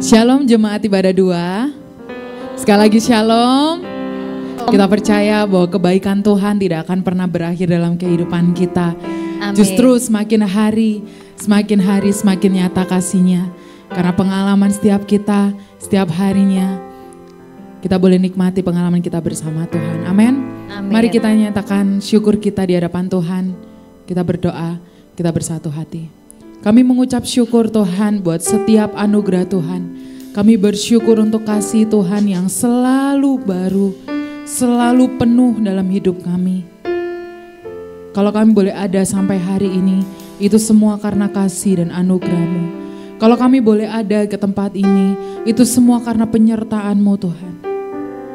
Shalom jemaat ibadah 2. Sekali lagi shalom. Kita percaya bahwa kebaikan Tuhan tidak akan pernah berakhir dalam kehidupan kita. Amin. Justru semakin hari semakin nyata kasih-Nya. Karena pengalaman setiap kita, setiap harinya, kita boleh nikmati pengalaman kita bersama Tuhan. Amin. Mari kita nyatakan syukur kita di hadapan Tuhan. Kita berdoa, kita bersatu hati. Kami mengucap syukur Tuhan buat setiap anugerah Tuhan. Kami bersyukur untuk kasih Tuhan yang selalu baru, selalu penuh dalam hidup kami. Kalau kami boleh ada sampai hari ini, itu semua karena kasih dan anugerah-Mu. Kalau kami boleh ada ke tempat ini, itu semua karena penyertaan-Mu Tuhan.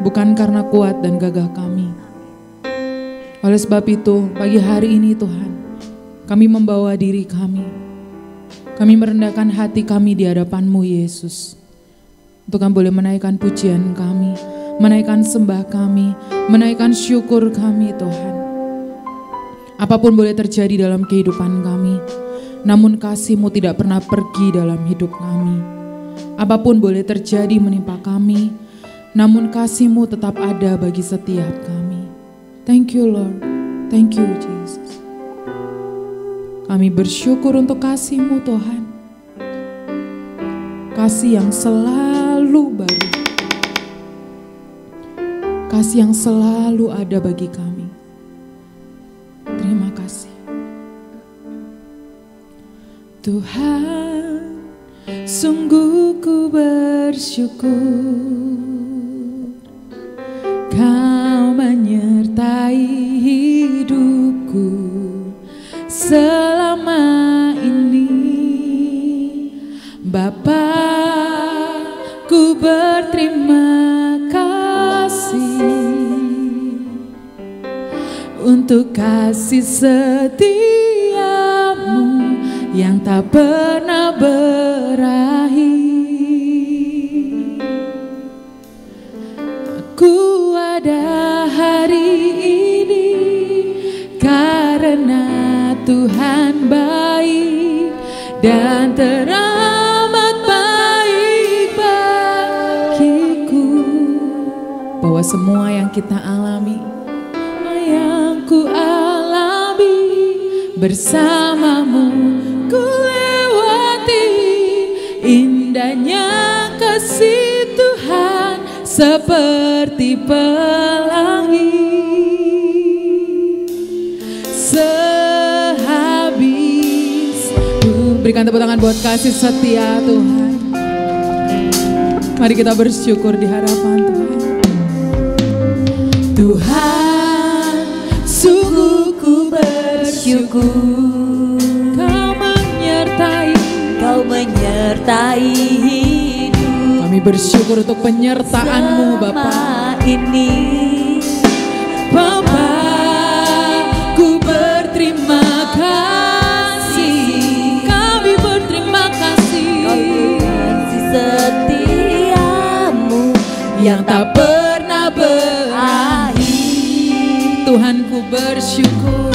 Bukan karena kuat dan gagah kami. Oleh sebab itu, pagi hari ini Tuhan, kami membawa diri kami. Kami merendahkan hati kami di hadapan-Mu Yesus. Untuk kami boleh menaikkan pujian kami, menaikkan sembah kami, menaikkan syukur kami Tuhan. Apapun boleh terjadi dalam kehidupan kami, namun kasih-Mu tidak pernah pergi dalam hidup kami. Apapun boleh terjadi menimpa kami, namun kasih-Mu tetap ada bagi setiap kami. Thank you Lord, thank you Jesus. Kami bersyukur untuk kasih-Mu Tuhan. Kasih yang selalu baru. Kasih yang selalu ada bagi kami. Terima kasih. Tuhan, sungguh ku bersyukur. Kau menyertai hidupku selama ini. Bapa, ku berterima kasih untuk kasih setiamu yang tak pernah berakhir. Aku ada hari ini karena Tuhan baik dan teramat baik bagiku. Bahwa semua yang kita alami, yang ku alami bersama-Mu, ku lewati indahnya kasih Tuhan seperti pelangi. Berikan tepuk tangan buat kasih setia Tuhan. Mari kita bersyukur di hadapan Tuhan. Tuhan, sungguh ku bersyukur. Kau menyertai hidup. Kami bersyukur untuk penyertaan-Mu Bapa ini. Bapa, ku berterima kasih. Setiamu yang tak pernah berakhir. Tuhan, ku bersyukur.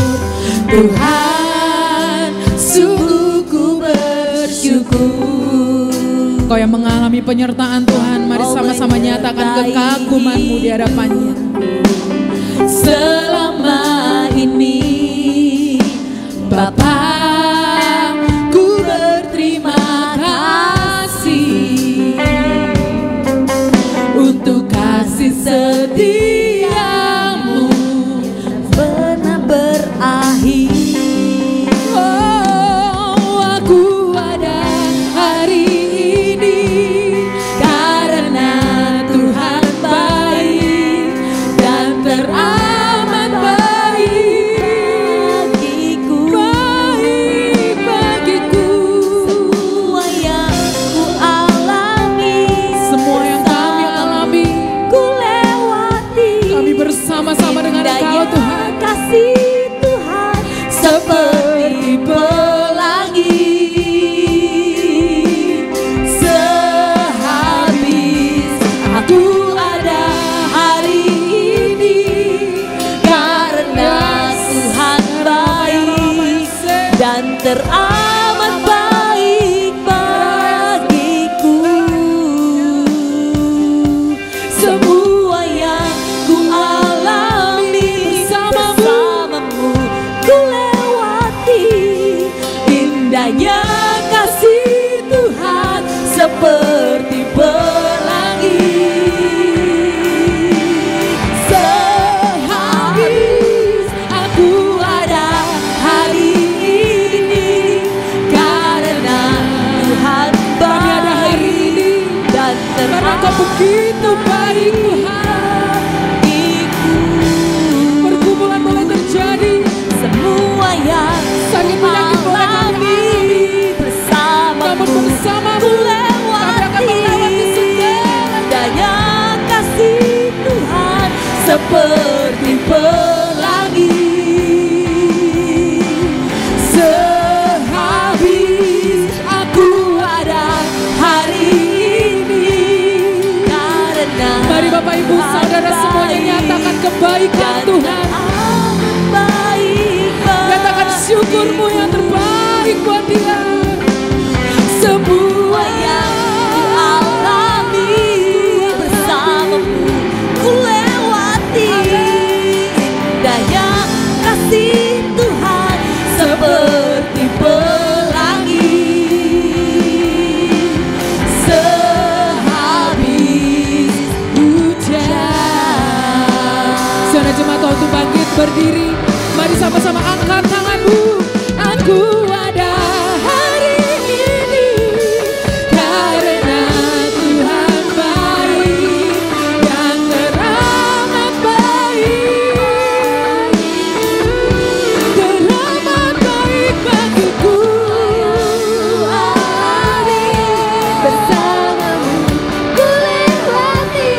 Tuhan, sungguh ku bersyukur. Kau yang mengalami penyertaan Tuhan, mari sama-sama nyatakan kekaguman-Mu di hadapannya. Selama ini Bapa, ku berterima untuk kasih setiamu pernah berakhir. Oh, aku ada hari ini karena Tuhan baik dan teramat baik bagiku. Semua yang ku alami, semua yang kami alami, ku lewati. Kami bersama-sama dengan Engkau Tuhan. Kasih Tuhan seperti pelangi. Sehabis aku ada hari ini karena Tuhan baik dan teramat baik bagiku. seperti pelangi. Sehabis aku ada hari ini, karena Tuhan baik dan Karena Kau begitu baik Tuhan. Pergumulan boleh terjadi, semua yang sakit penyakit boleh kami alami, bersamamu, namun bersamamu kami akan melewati segala daya kasih Tuhan seperti pelangi. Sehabis aku ada hari ini, karena Mari Bapak Ibu Saudara semuanya nyatakan kebaikan Tuhan. Nyatakan syukurmu yang terbaik buat Dia. Semua yang kualami bersamamu, ku lewati daya kasih Tuhan seperti pelangi. Sehabis hujan. Saudara jemaat Tuhan untuk bangkit berdiri. Mari sama-sama angkat tanganmu. Aku ada hari ini karena Tuhan baik dan teramat baik. Teramat baik bagiku. Hari bersamamu ku lewati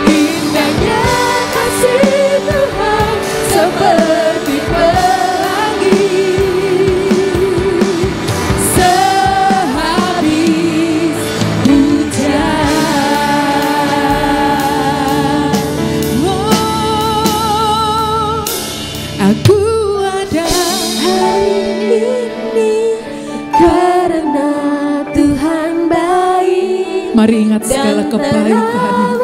Indahnya kasih Tuhan seperti pelangi. Sehabis hujan. Oh, aku ada hari ini karena Tuhan baik. Mari ingat segala kebaikan.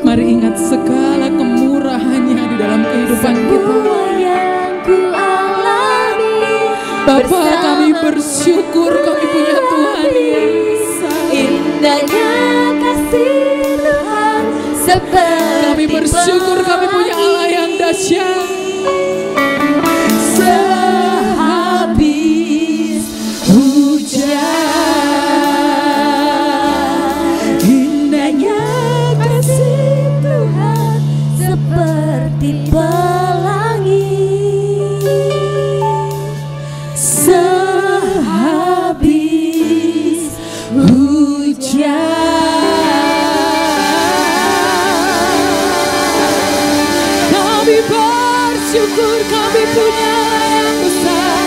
Mari ingat segala kemurahannya di dalam kehidupan kita. Bapa, kami bersyukur kami punya Tuhan Yesus. Indahnya kasih Tuhan seperti Kami bersyukur kami punya Allah yang dahsyat. sehabis hujan. Indahnya kasih Tuhan seperti pelangi. Sehabis hujan. Kami bersyukur kami punya Allah yang besar.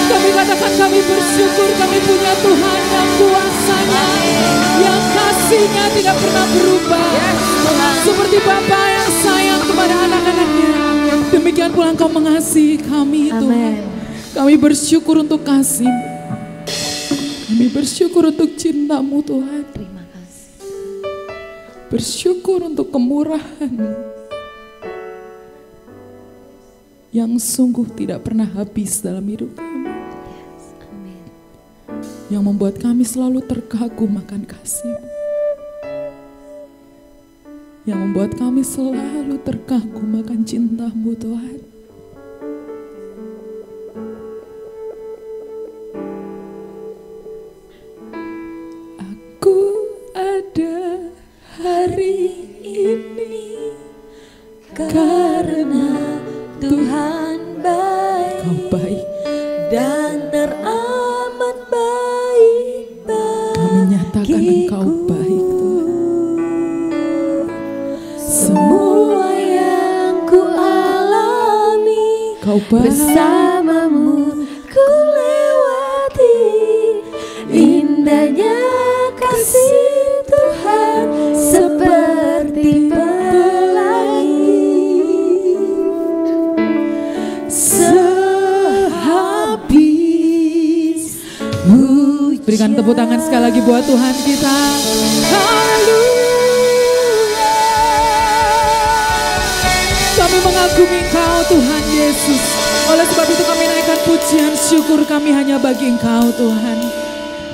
Kami katakan kami bersyukur kami punya Tuhan yang kuasanya, yang kasihnya tidak pernah berubah. Seperti Bapa yang sayang kepada anak-anaknya, demikian pula Engkau mengasihi kami Tuhan. Kami bersyukur untuk kasih. Kami bersyukur untuk cinta-Mu Tuhan. Terima kasih. Bersyukur untuk kemurahan yang sungguh tidak pernah habis dalam hidup kami. Amin. Yang membuat kami selalu terkagum akan kasih-Mu. Yang membuat kami selalu terkagum akan cinta-Mu Tuhan. Aku ada hari ini Karena Tuhan baik Kau baik. dan teramat baik Kami nyatakan Engkau baik Tuhan. semua yang ku alami Kau baik. bersamamu ku lewati indahnya kasih Tuhan seperti pelangi. Sehabis hujan. Berikan tepuk tangan sekali lagi buat Tuhan kita. Haleluya. Kami mengagumi Engkau Tuhan Yesus. Oleh sebab itu kami naikkan pujian syukur kami hanya bagi Engkau Tuhan.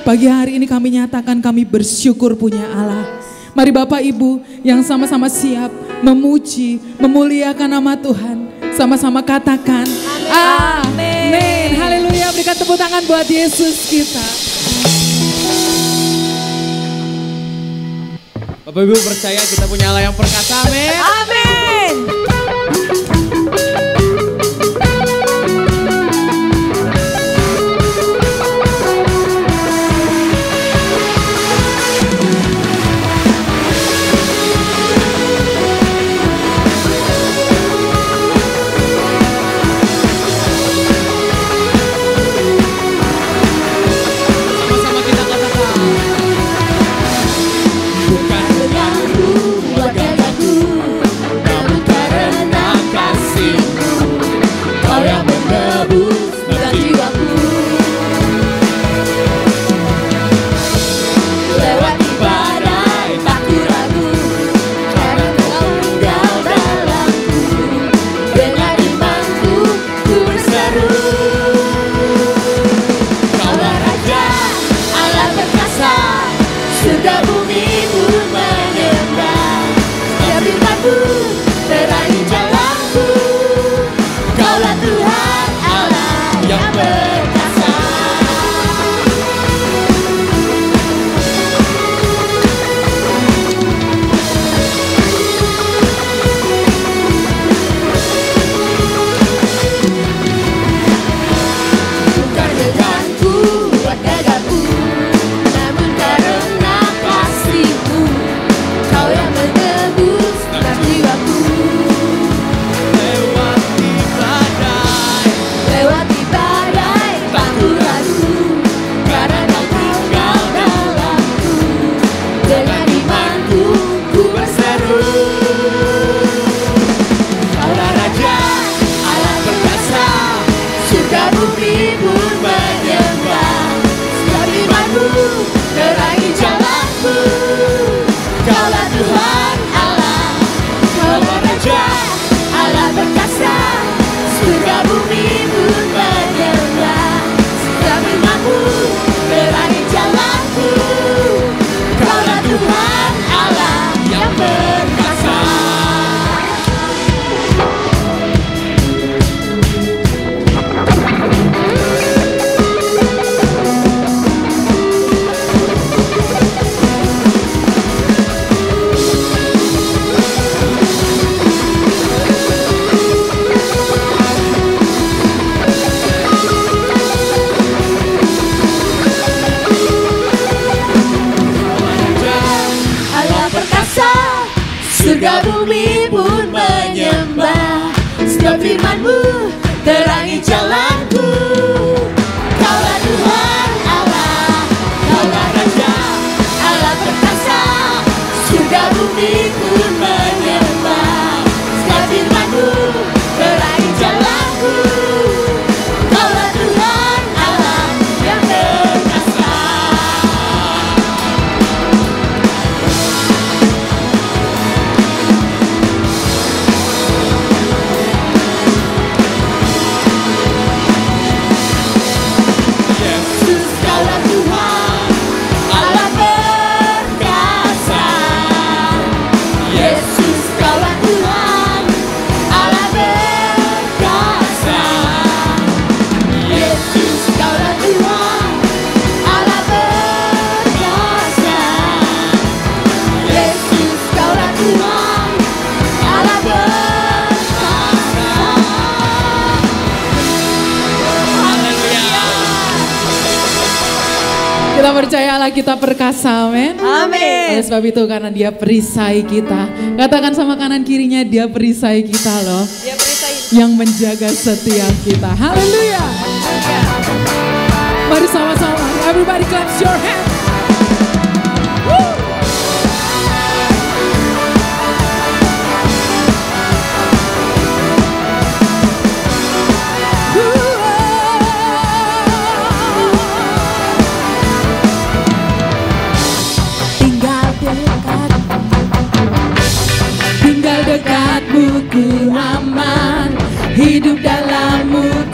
Pagi hari ini kami nyatakan kami bersyukur punya Allah. Mari Bapak Ibu yang sama-sama siap memuji, memuliakan nama Tuhan. Sama-sama katakan amin. Haleluya, berikan tepuk tangan buat Yesus kita. Bapak Ibu percaya kita punya Allah yang perkasa, amin. Amin. Sama-sama kita katakan. Bukan Denganku, buat gagaku, namun karena kasih-Mu, Kau yang menebus dan jiwaku. Lewati badai tak ku ragu, karena Kau tinggal dalamku. Dengan imanku ku berseru, Kaulah Raja, Allah perkasa, surga bumi pun menyembah. Setiap firman-Mu terangi jalanku. Kaulah Tuhan Allah yang perkasa. Bukan denganku, buat gagahku, namun karena kasih-Mu, Kau yang menebus dalam jiwaku. Lewati badai, Lewati badai tak ku ragu, karena Kau tinggal dalamku. Dengan imanku ku berseru, Kaulah Raja, Allah perkasa, surga bumi pun menyembah. Setiap firman-Mu terangi jalanku. Kaulah Tuhan Allah, Kaulah Raja, Allah perkasa, surga bumi pun menyembah. Setiap firman-Mu terangi jalanku. Kaulah Tuhan Allah yang perkasa. Allah perkasa, surga bumi pun menyembah. Setiap firman-Mu terangi jalanku. Kaulah Tuhan Allah, Kaulah Raja, Allah perkasa, surga bumi pun menyembah. Setiap firman-Mu terangi jalanku. Kaulah Tuhan Allah yang perkasa. Yesus, Kaulah Tuhan Allah perkasa. Yesus, Kaulah Tuhan Allah perkasa. Yesus, Kaulah Tuhan Allah perkasa. Yesus, Kaulah Tuhan Allah perkasa. haleluya. Kita percaya Allah kita perkasa, amin. Amin. Oleh sebab itu karena Dia perisai kita. Katakan sama kanan kirinya, Dia perisai kita loh. Dia beritain. Yang menjaga setiap kita. Haleluya. Mari sama-sama. Everybody clap your hands. Woo. Tinggal dekatmu ku aman, hidup dalammu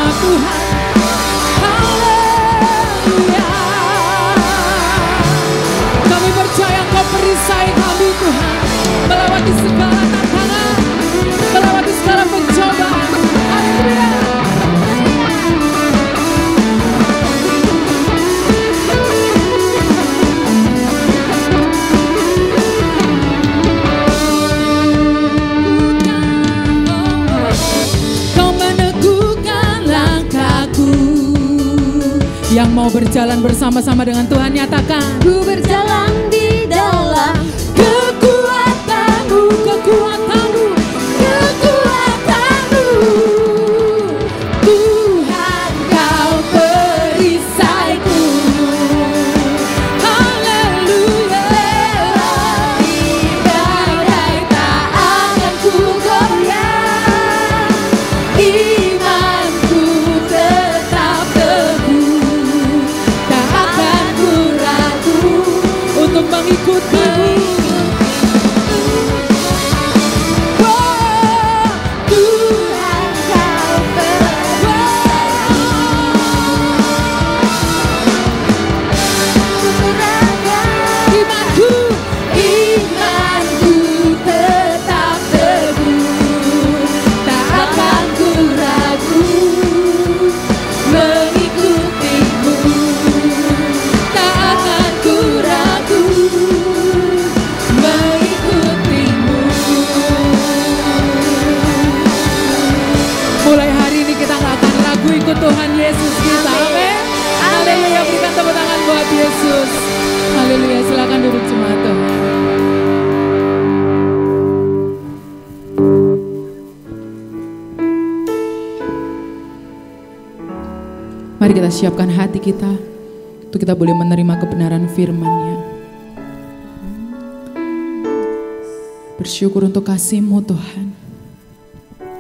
nama Tuhan. Haleluya. Kami percaya Engkau perisai kami Tuhan, melewati segala tantangan, melewati segala pencobaan. Haleluya. Yang mau berjalan bersama-sama dengan Tuhan, nyatakan, ku berjalan di dalam kekuatan-Mu, kekuatan-Mu, kekuatan-Mu. Tuhan Kau perisaiku. Haleluya. Badai tak akan ku goyah, Imanku tetap teguh, tak akan ku ragu untuk mengikutimu. Tuhan Kau Imanku tetap teguh, tak akan ku ragu mengikutimu. tak akan ku ragu mengikutimu. Mulai hari ini kita gak akan ragu ikut Tuhan Yesus kita. Amin. Haleluya, berikan tepuk tangan buat Yesus. Haleluya, silakan duduk jemaat Tuhan. Mari kita siapkan hati kita untuk kita boleh menerima kebenaran firman-Nya. Bersyukur untuk kasih-Mu Tuhan.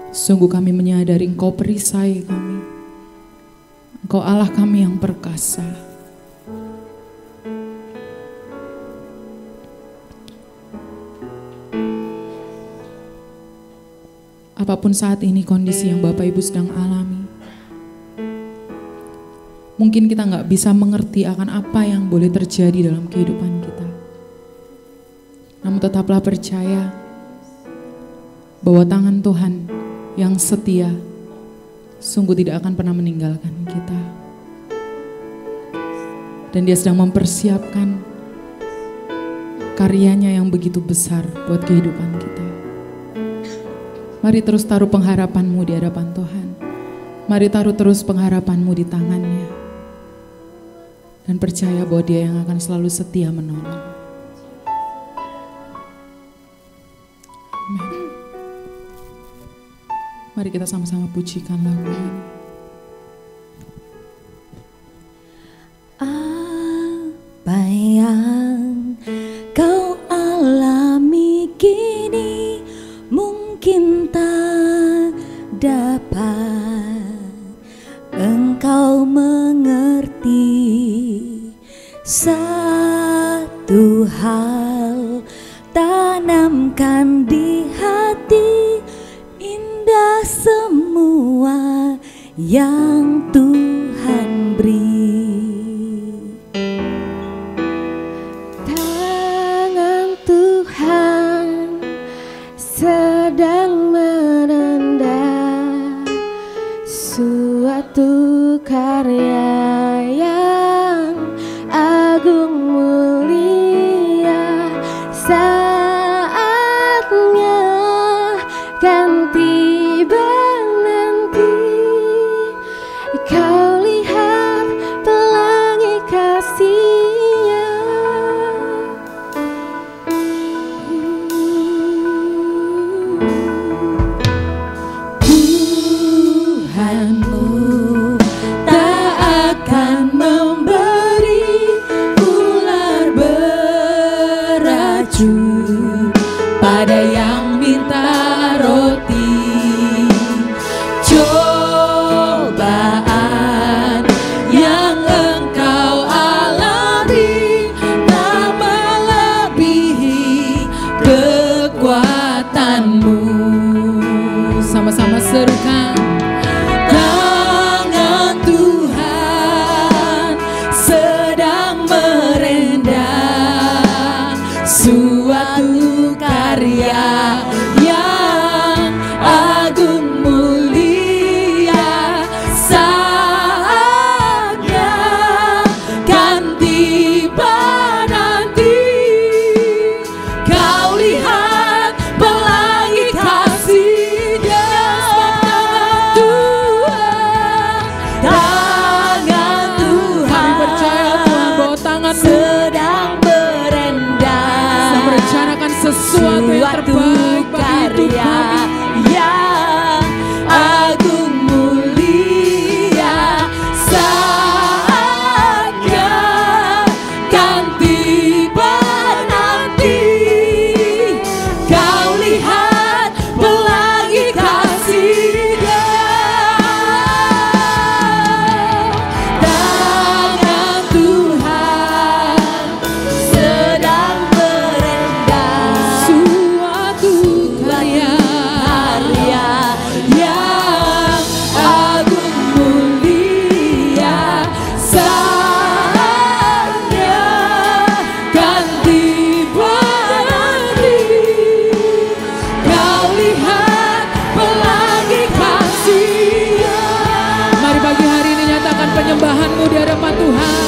Sungguh kami menyadari Engkau perisai kami. Engkau Allah kami yang perkasa. Apapun saat ini kondisi yang Bapak Ibu sedang alami, mungkin kita gak bisa mengerti akan apa yang boleh terjadi dalam kehidupan kita. Namun tetaplah percaya bahwa tangan Tuhan yang setia sungguh tidak akan pernah meninggalkan kita. Dan Dia sedang mempersiapkan karyanya yang begitu besar buat kehidupan kita. Mari terus taruh pengharapanmu di hadapan Tuhan. Mari taruh terus pengharapanmu di tangannya. Dan percaya bahwa Dia yang akan selalu setia menolong. Amin. Mari kita sama-sama pujikan lagu ini. Apa yang kau alami kini mungkin tak dapat engkau mengerti. Satu hal tanamkan di hati, indah semua yang Tuhan beri. Tangan Tuhan sedang menendang suatu karya yang agung mulia. Saatnya kan tiba nanti, kau lihat pelangi kasih-Nya. Tuhanmu tak akan memberi ular beracun pada yang minta roti. Cobaan yang engkau alami tak melebihi kekuatanmu. Sama-sama serukan. Tangan cintamu di hadapan Tuhan.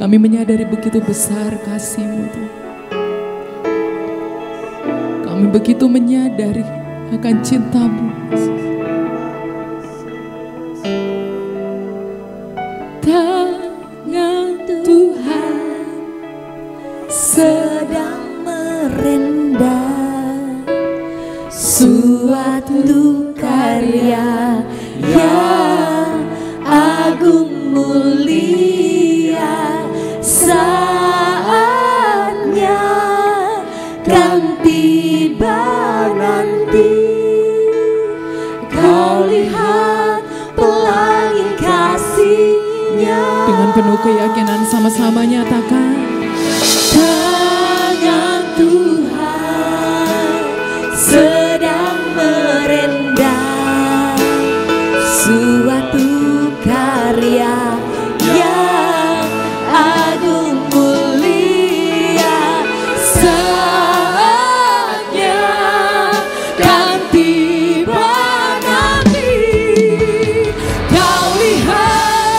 Kami menyadari begitu besar kasih-Mu Tuhan. Kami begitu menyadari akan cinta-Mu. Tangan Tuhan sedang merendam suatu karya yang agung mulia. Saatnya kan tiba nanti, kau lihat pelangi kasih-Nya. Dengan penuh keyakinan sama-sama nyatakan, tangan Tuhan sedang merendam suatu karya yang agung mulia. Saatnya kan tiba nanti, kau lihat.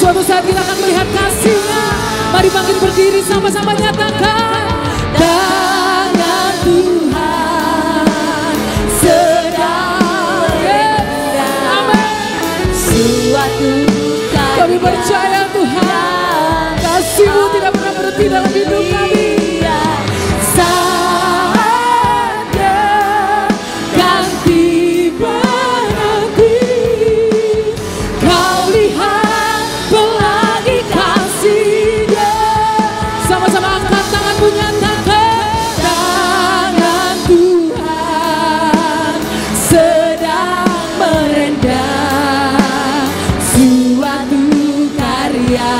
suatu saat kita akan melihat kasih-Nya. Mari bangkit berdiri sama-sama nyatakan, Tangan Tuhan sedang merendam suatu karya. kami percaya Tuhan, kasih-Mu tidak pernah berhenti dalam hidup kami. Saatnya kan tiba nanti, kau lihat pelangi kasih-Nya. Sama-sama angkat tanganmu nyatakan, Tangan Tuhan sedang merendam suatu karya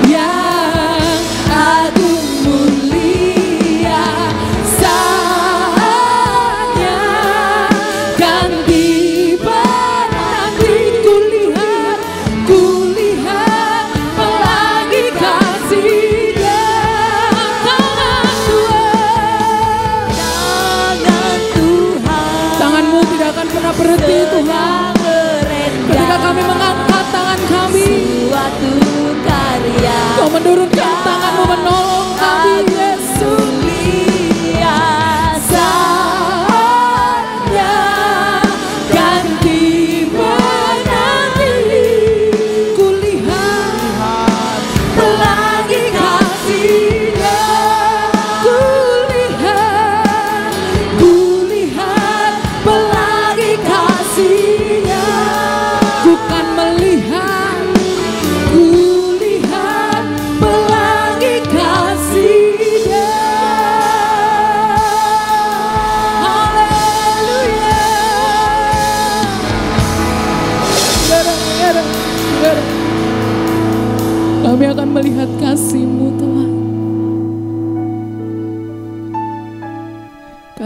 yang agung mulia.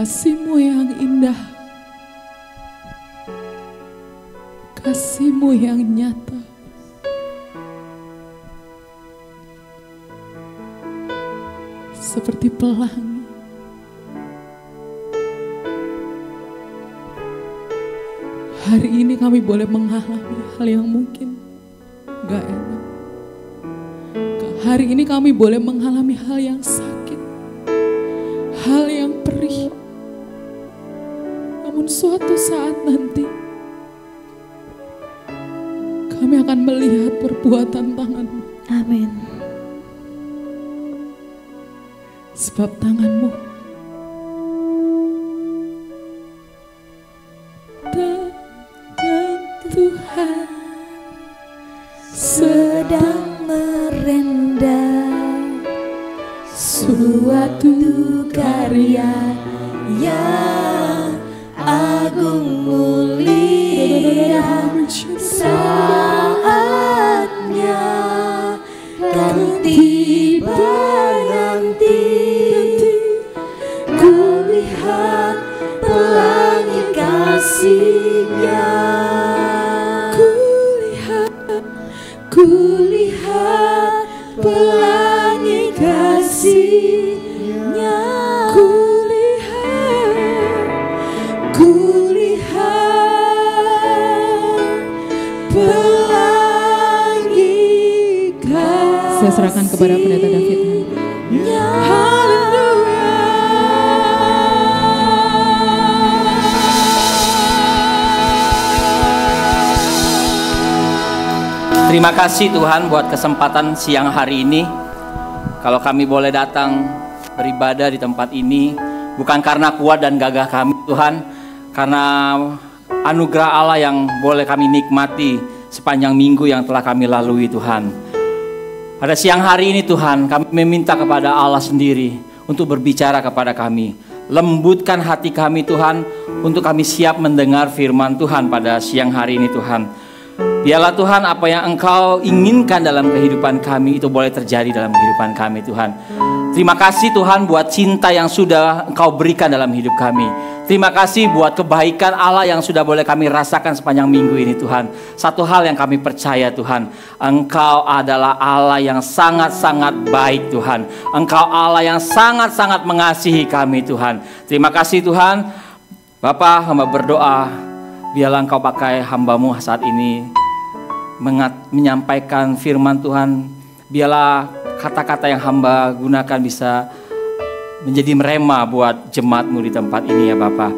Kasih-Mu yang indah, Kasih-Mu yang nyata. Seperti pelangi. Hari ini kami boleh mengalami hal yang mungkin gak enak. Hari ini kami boleh mengalami hal yang sakit, hal yang perih. Namun suatu saat nanti kami akan melihat perbuatan tangan-Mu. Amin. Sebab tangan-Mu dan Tuhan Sedang merendam suatu karya yang agung mulia. Saatnya kan tiba nanti, kulihat pelangi kasih-Nya. Kulihat pelangi kasih-Nya. Kulihat pelangi kasih-Nya. saya serahkan kepada pendeta David. Terima kasih Tuhan buat kesempatan siang hari ini. Kalau kami boleh datang beribadah di tempat ini, bukan karena kuat dan gagah kami Tuhan, karena anugerah Allah yang boleh kami nikmati sepanjang minggu yang telah kami lalui Tuhan. Pada siang hari ini Tuhan, kami meminta kepada Allah sendiri untuk berbicara kepada kami. Lembutkan hati kami Tuhan, untuk kami siap mendengar firman Tuhan pada siang hari ini Tuhan. Biarlah Tuhan apa yang Engkau inginkan dalam kehidupan kami itu boleh terjadi dalam kehidupan kami Tuhan. Terima kasih Tuhan buat cinta yang sudah Engkau berikan dalam hidup kami. Terima kasih buat kebaikan Allah yang sudah boleh kami rasakan sepanjang minggu ini Tuhan. Satu hal yang kami percaya Tuhan, Engkau adalah Allah yang sangat-sangat baik Tuhan. Engkau Allah yang sangat-sangat mengasihi kami Tuhan. Terima kasih Tuhan. Bapa, hamba berdoa, biarlah Engkau pakai hamba-Mu saat ini menyampaikan firman Tuhan. Biarlah kata-kata yang hamba gunakan bisa menjadi merema buat jemaat-Mu di tempat ini ya Bapa.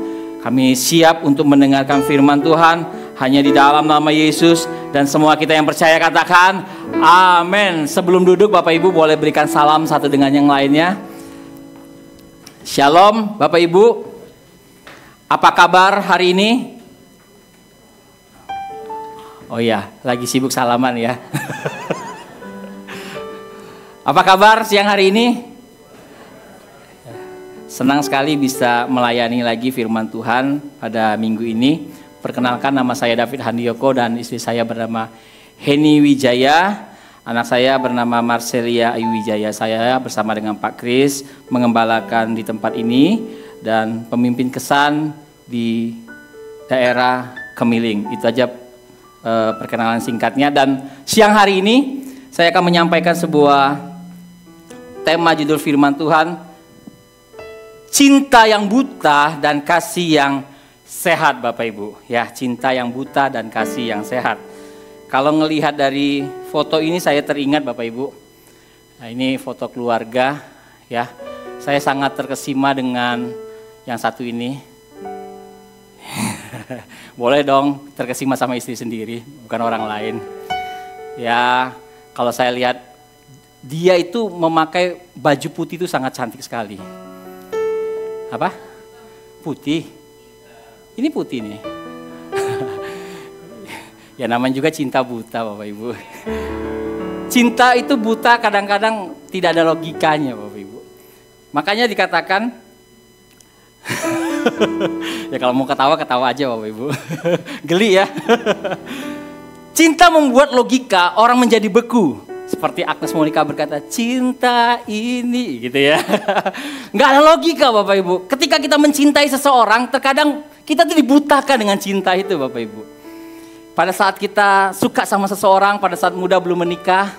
Kami siap untuk mendengarkan firman Tuhan hanya di dalam nama Yesus. Dan semua kita yang percaya katakan amin. Sebelum duduk Bapak Ibu boleh berikan salam satu dengan yang lainnya. Shalom Bapak Ibu. Apa kabar hari ini? Oh iya, lagi sibuk salaman ya. Apa kabar siang hari ini? Senang sekali bisa melayani lagi firman Tuhan pada minggu ini. Perkenalkan, nama saya David Handioko dan istri saya bernama Heni Wijaya. Anak saya bernama Marcelia Ayu Wijaya. Saya bersama dengan Pak Kris mengembalakan di tempat ini dan pemimpin kesan di daerah Kemiling. Itu aja perkenalan singkatnya. Dan siang hari ini saya akan menyampaikan sebuah tema judul firman Tuhan, cinta yang buta dan kasih yang sehat Bapak Ibu. Ya, cinta yang buta dan kasih yang sehat. Kalau ngelihat dari foto ini saya teringat Bapak Ibu. Nah, ini foto keluarga ya. Saya sangat terkesima dengan yang satu ini. Boleh dong terkesima sama istri sendiri, bukan orang lain. Ya, kalau saya lihat dia itu memakai baju putih itu sangat cantik sekali. Apa? Putih. Ini putih nih. Ya namanya juga cinta buta Bapak Ibu. Cinta itu buta kadang-kadang tidak ada logikanya Bapak Ibu. Makanya dikatakan ya kalau mau ketawa aja Bapak Ibu. Geli ya. Cinta membuat logika orang menjadi beku. Seperti Agnes Monica berkata, cinta ini gitu ya. Nggak ada logika Bapak Ibu. Ketika kita mencintai seseorang, terkadang kita tuh dibutakan dengan cinta itu Bapak Ibu. Pada saat kita suka sama seseorang, pada saat muda belum menikah,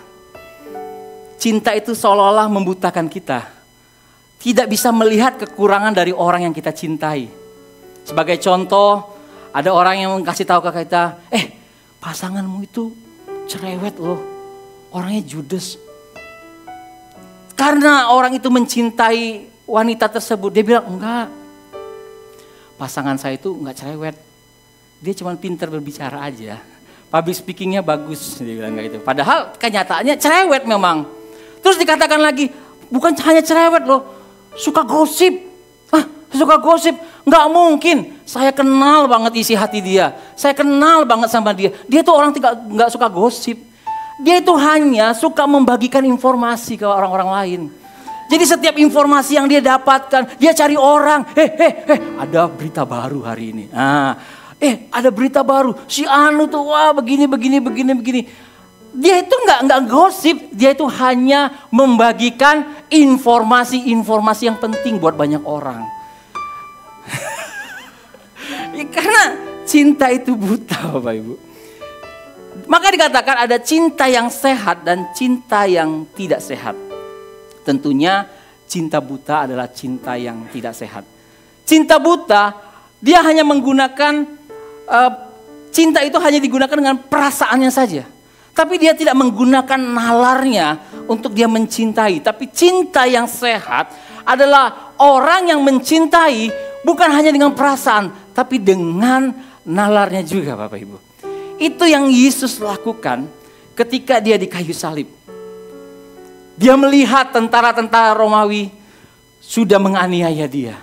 cinta itu seolah-olah membutakan kita. Tidak bisa melihat kekurangan dari orang yang kita cintai. Sebagai contoh, ada orang yang kasih tahu ke kita, pasanganmu itu cerewet loh, orangnya judes. Karena orang itu mencintai wanita tersebut, dia bilang, enggak, pasangan saya itu enggak cerewet, dia cuma pintar berbicara aja. Public speakingnya bagus, dia bilang kayak gitu. Padahal kenyataannya cerewet memang. Terus dikatakan lagi, bukan hanya cerewet loh, suka gosip. Suka gosip, nggak mungkin. Saya kenal banget isi hati dia. Saya kenal banget sama dia. Dia tuh orang nggak suka gosip. Dia itu hanya suka membagikan informasi ke orang-orang lain. Jadi setiap informasi yang dia dapatkan, dia cari orang. Ada berita baru hari ini. Ada berita baru. Si Anu tuh, wah begini. Dia itu nggak gosip, dia itu hanya membagikan informasi-informasi yang penting buat banyak orang. Karena cinta itu buta Bapak Ibu. Maka dikatakan ada cinta yang sehat dan cinta yang tidak sehat. Tentunya cinta buta adalah cinta yang tidak sehat. Cinta buta, dia hanya menggunakan, cinta itu hanya digunakan dengan perasaannya saja. Tapi dia tidak menggunakan nalarnya untuk dia mencintai. Tapi cinta yang sehat adalah orang yang mencintai bukan hanya dengan perasaan, tapi dengan nalarnya juga Bapak Ibu. Itu yang Yesus lakukan ketika dia di kayu salib. Dia melihat tentara-tentara Romawi sudah menganiaya dia.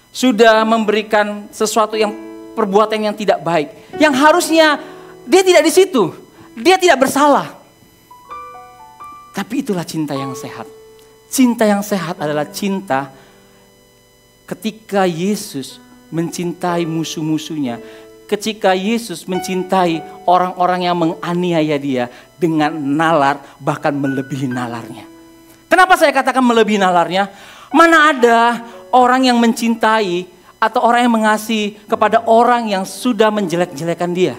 Sudah memberikan sesuatu yang perbuatan yang tidak baik. Yang harusnya dia tidak di situ. Dia tidak bersalah. Tapi itulah cinta yang sehat. Cinta yang sehat adalah cinta ketika Yesus mencintai musuh-musuhnya. Ketika Yesus mencintai orang-orang yang menganiaya dia dengan nalar, bahkan melebihi nalarnya. Kenapa saya katakan melebihi nalarnya? Mana ada orang yang mencintai atau orang yang mengasihi kepada orang yang sudah menjelek-jelekan dia.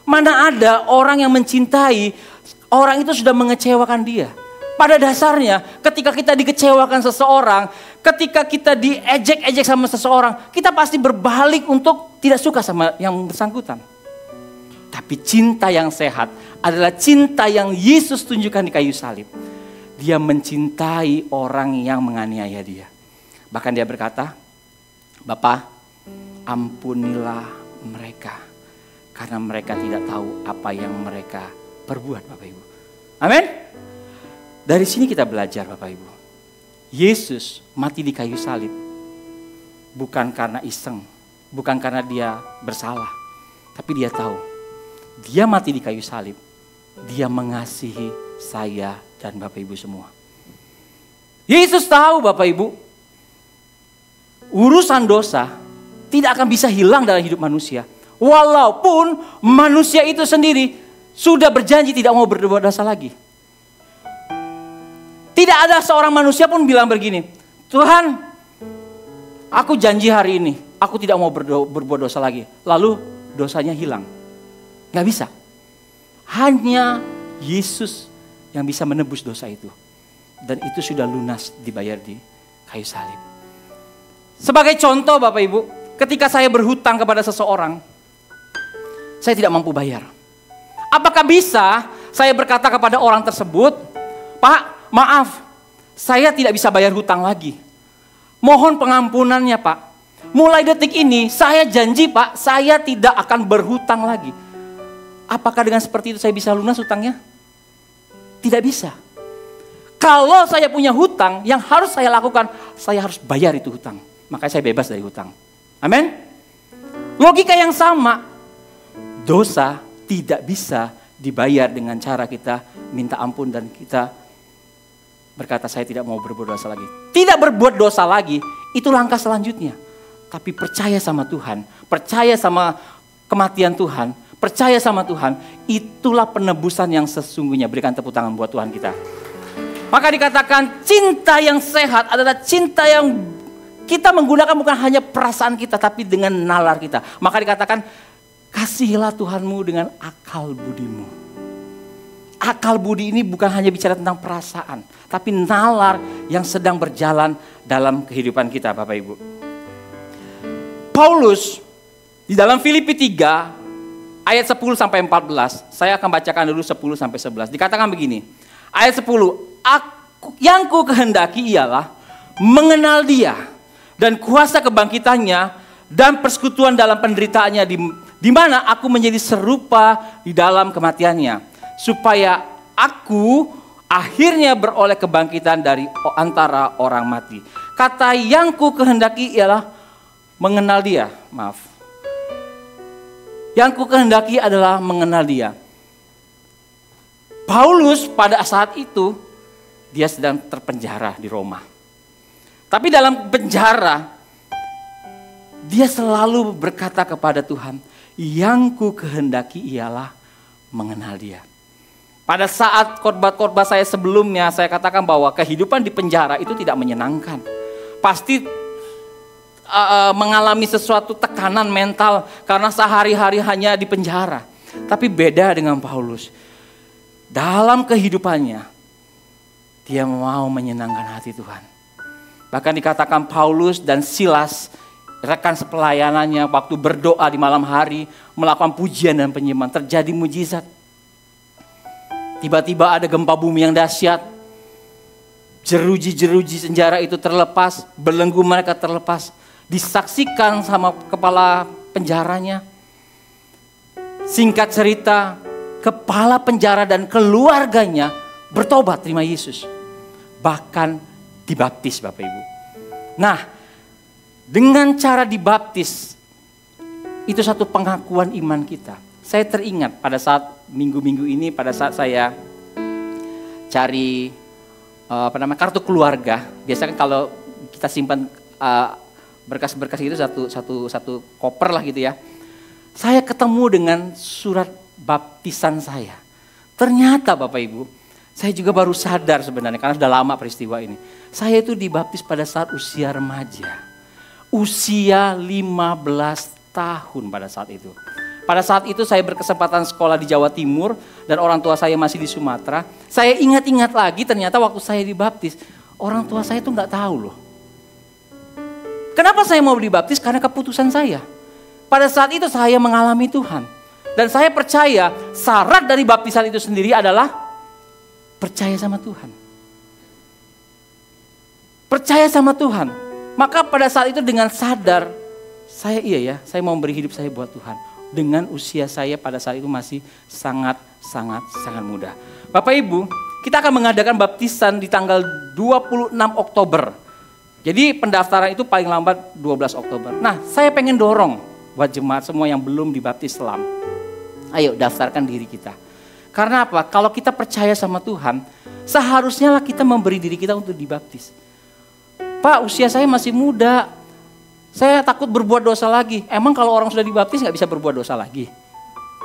Mana ada orang yang mencintai, orang itu sudah mengecewakan dia. Pada dasarnya ketika kita dikecewakan seseorang, ketika kita diejek-ejek sama seseorang, kita pasti berbalik untuk tidak suka sama yang bersangkutan. Tapi cinta yang sehat adalah cinta yang Yesus tunjukkan di kayu salib. Dia mencintai orang yang menganiaya dia. Bahkan dia berkata, Bapa, ampunilah mereka. Karena mereka tidak tahu apa yang mereka perbuat Bapak Ibu. Amin. Dari sini kita belajar Bapak Ibu. Yesus mati di kayu salib. Bukan karena iseng. Bukan karena dia bersalah. Tapi dia tahu. Dia mati di kayu salib. Dia mengasihi saya dan Bapak Ibu semua. Yesus tahu Bapak Ibu. Urusan dosa tidak akan bisa hilang dalam hidup manusia. Walaupun manusia itu sendiri sudah berjanji tidak mau berbuat dosa lagi. Tidak ada seorang manusia pun bilang begini, Tuhan, aku janji hari ini, aku tidak mau berbuat dosa lagi. Lalu dosanya hilang. Gak bisa. Hanya Yesus yang bisa menebus dosa itu. Dan itu sudah lunas dibayar di kayu salib. Sebagai contoh Bapak Ibu, ketika saya berhutang kepada seseorang, saya tidak mampu bayar. Apakah bisa saya berkata kepada orang tersebut, Pak, maaf, saya tidak bisa bayar hutang lagi. Mohon pengampunannya Pak. Mulai detik ini saya janji Pak, saya tidak akan berhutang lagi. Apakah dengan seperti itu saya bisa lunas hutangnya? Tidak bisa. Kalau saya punya hutang, yang harus saya lakukan, saya harus bayar itu hutang. Makanya saya bebas dari hutang. Amin. Logika yang sama. Dosa tidak bisa dibayar dengan cara kita minta ampun dan kita berkata saya tidak mau berbuat dosa lagi. Tidak berbuat dosa lagi, itu langkah selanjutnya. Tapi percaya sama Tuhan, percaya sama kematian Tuhan, percaya sama Tuhan, itulah penebusan yang sesungguhnya. Berikan tepuk tangan buat Tuhan kita. Maka dikatakan cinta yang sehat adalah cinta yang kita menggunakan bukan hanya perasaan kita, tapi dengan nalar kita. Maka dikatakan, kasihilah Tuhanmu dengan akal budimu. Akal budi ini bukan hanya bicara tentang perasaan, tapi nalar yang sedang berjalan dalam kehidupan kita, Bapak Ibu. Paulus di dalam Filipi 3 ayat 10 sampai 14, saya akan bacakan dulu 10 sampai 11. Dikatakan begini, ayat 10, yang ku kehendaki ialah mengenal Dia dan kuasa kebangkitannya dan persekutuan dalam penderitaannya, di mana aku menjadi serupa di dalam kematiannya, supaya aku akhirnya beroleh kebangkitan dari antara orang mati. Kata yang ku kehendaki ialah mengenal Dia, maaf. Yang ku kehendaki adalah mengenal Dia. Paulus pada saat itu, dia sedang terpenjara di Roma. Tapi dalam penjara, dia selalu berkata kepada Tuhan, yang ku kehendaki ialah mengenal Dia. Pada saat khotbah-khotbah saya sebelumnya, saya katakan bahwa kehidupan di penjara itu tidak menyenangkan. Pasti mengalami sesuatu tekanan mental karena sehari-hari hanya di penjara. Tapi beda dengan Paulus. Dalam kehidupannya, dia mau menyenangkan hati Tuhan. Bahkan dikatakan Paulus dan Silas, rekan sepelayanannya, waktu berdoa di malam hari, melakukan pujian dan penyembahan, terjadi mujizat. Tiba-tiba ada gempa bumi yang dahsyat. Jeruji-jeruji penjara itu terlepas, belenggu mereka terlepas. Disaksikan sama kepala penjaranya. Singkat cerita, kepala penjara dan keluarganya bertobat terima Yesus. Bahkan dibaptis, Bapak Ibu. Nah, dengan cara dibaptis, itu satu pengakuan iman kita. Saya teringat pada saat minggu-minggu ini, pada saat saya cari kartu keluarga. Biasanya kalau kita simpan berkas-berkas itu satu koper lah gitu ya. Saya ketemu dengan surat baptisan saya. Ternyata Bapak Ibu, saya juga baru sadar sebenarnya karena sudah lama peristiwa ini. Saya itu dibaptis pada saat usia remaja. Usia 15 tahun pada saat itu. Pada saat itu saya berkesempatan sekolah di Jawa Timur dan orang tua saya masih di Sumatera. Saya ingat-ingat lagi ternyata waktu saya dibaptis, orang tua saya itu nggak tahu loh. Kenapa saya mau dibaptis? Karena keputusan saya. Pada saat itu saya mengalami Tuhan. Dan saya percaya syarat dari baptisan itu sendiri adalah percaya sama Tuhan. Percaya sama Tuhan. Maka pada saat itu dengan sadar, saya mau beri hidup saya buat Tuhan. Dengan usia saya pada saat itu masih sangat muda. Bapak Ibu, kita akan mengadakan baptisan di tanggal 26 Oktober. Jadi pendaftaran itu paling lambat 12 Oktober. Nah, saya pengen dorong buat jemaat semua yang belum dibaptis Islam. Ayo daftarkan diri kita. Karena apa? Kalau kita percaya sama Tuhan, seharusnya lah kita memberi diri kita untuk dibaptis. Pak, usia saya masih muda. Saya takut berbuat dosa lagi. Emang kalau orang sudah dibaptis gak bisa berbuat dosa lagi?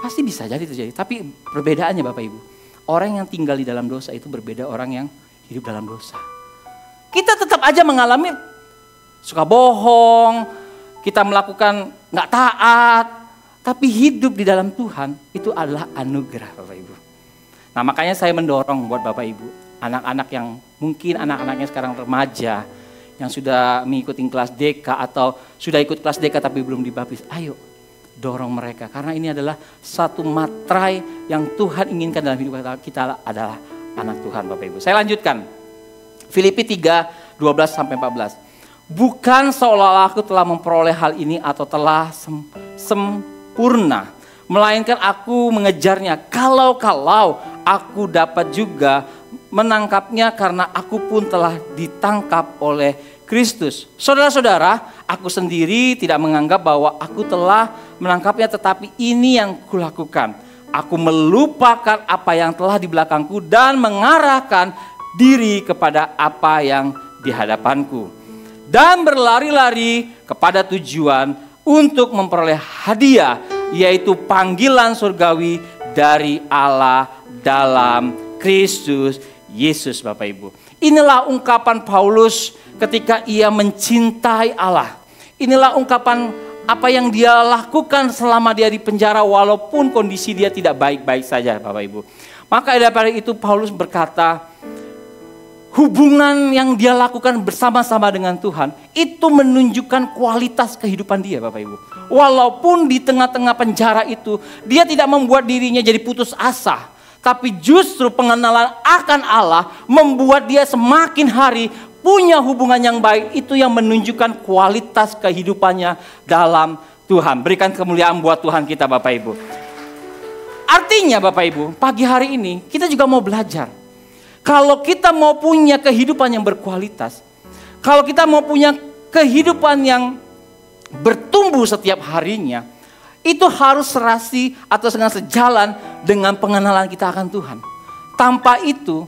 Pasti bisa jadi terjadi. Tapi perbedaannya Bapak Ibu. Orang yang tinggal di dalam dosa itu berbeda orang yang hidup dalam dosa. Kita tetap aja mengalami suka bohong, kita melakukan gak taat, tapi hidup di dalam Tuhan itu adalah anugerah Bapak Ibu. Nah makanya saya mendorong buat Bapak Ibu, anak-anak yang mungkin anak-anaknya sekarang remaja, yang sudah mengikuti kelas DK atau sudah ikut kelas DK tapi belum dibaptis, ayo dorong mereka. Karena ini adalah satu materai yang Tuhan inginkan dalam hidup kita adalah anak Tuhan Bapak Ibu. Saya lanjutkan. Filipi 3, 12-14. Bukan seolah-olah aku telah memperoleh hal ini atau telah sempurna. Melainkan aku mengejarnya. Kalau aku dapat juga menangkapnya karena aku pun telah ditangkap oleh Kristus. Saudara-saudara, aku sendiri tidak menganggap bahwa aku telah menangkapnya, tetapi ini yang kulakukan. Aku melupakan apa yang telah di belakangku dan mengarahkan diri kepada apa yang di hadapanku. Dan berlari-lari kepada tujuan untuk memperoleh hadiah yaitu panggilan surgawi dari Allah dalam Kristus Yesus, Bapak Ibu. Inilah ungkapan Paulus ketika ia mencintai Allah. Inilah ungkapan apa yang dia lakukan selama dia di penjara walaupun kondisi dia tidak baik-baik saja, Bapak Ibu. Maka daripada itu Paulus berkata, hubungan yang dia lakukan bersama-sama dengan Tuhan itu menunjukkan kualitas kehidupan dia, Bapak Ibu. Walaupun di tengah-tengah penjara itu dia tidak membuat dirinya jadi putus asa, tapi justru pengenalan akan Allah membuat dia semakin hari punya hubungan yang baik. Itu yang menunjukkan kualitas kehidupannya dalam Tuhan. Berikan kemuliaan buat Tuhan kita, Bapak Ibu. Artinya Bapak Ibu, pagi hari ini kita juga mau belajar. Kalau kita mau punya kehidupan yang berkualitas, kalau kita mau punya kehidupan yang bertumbuh setiap harinya, itu harus serasi atau sejalan dengan pengenalan kita akan Tuhan. Tanpa itu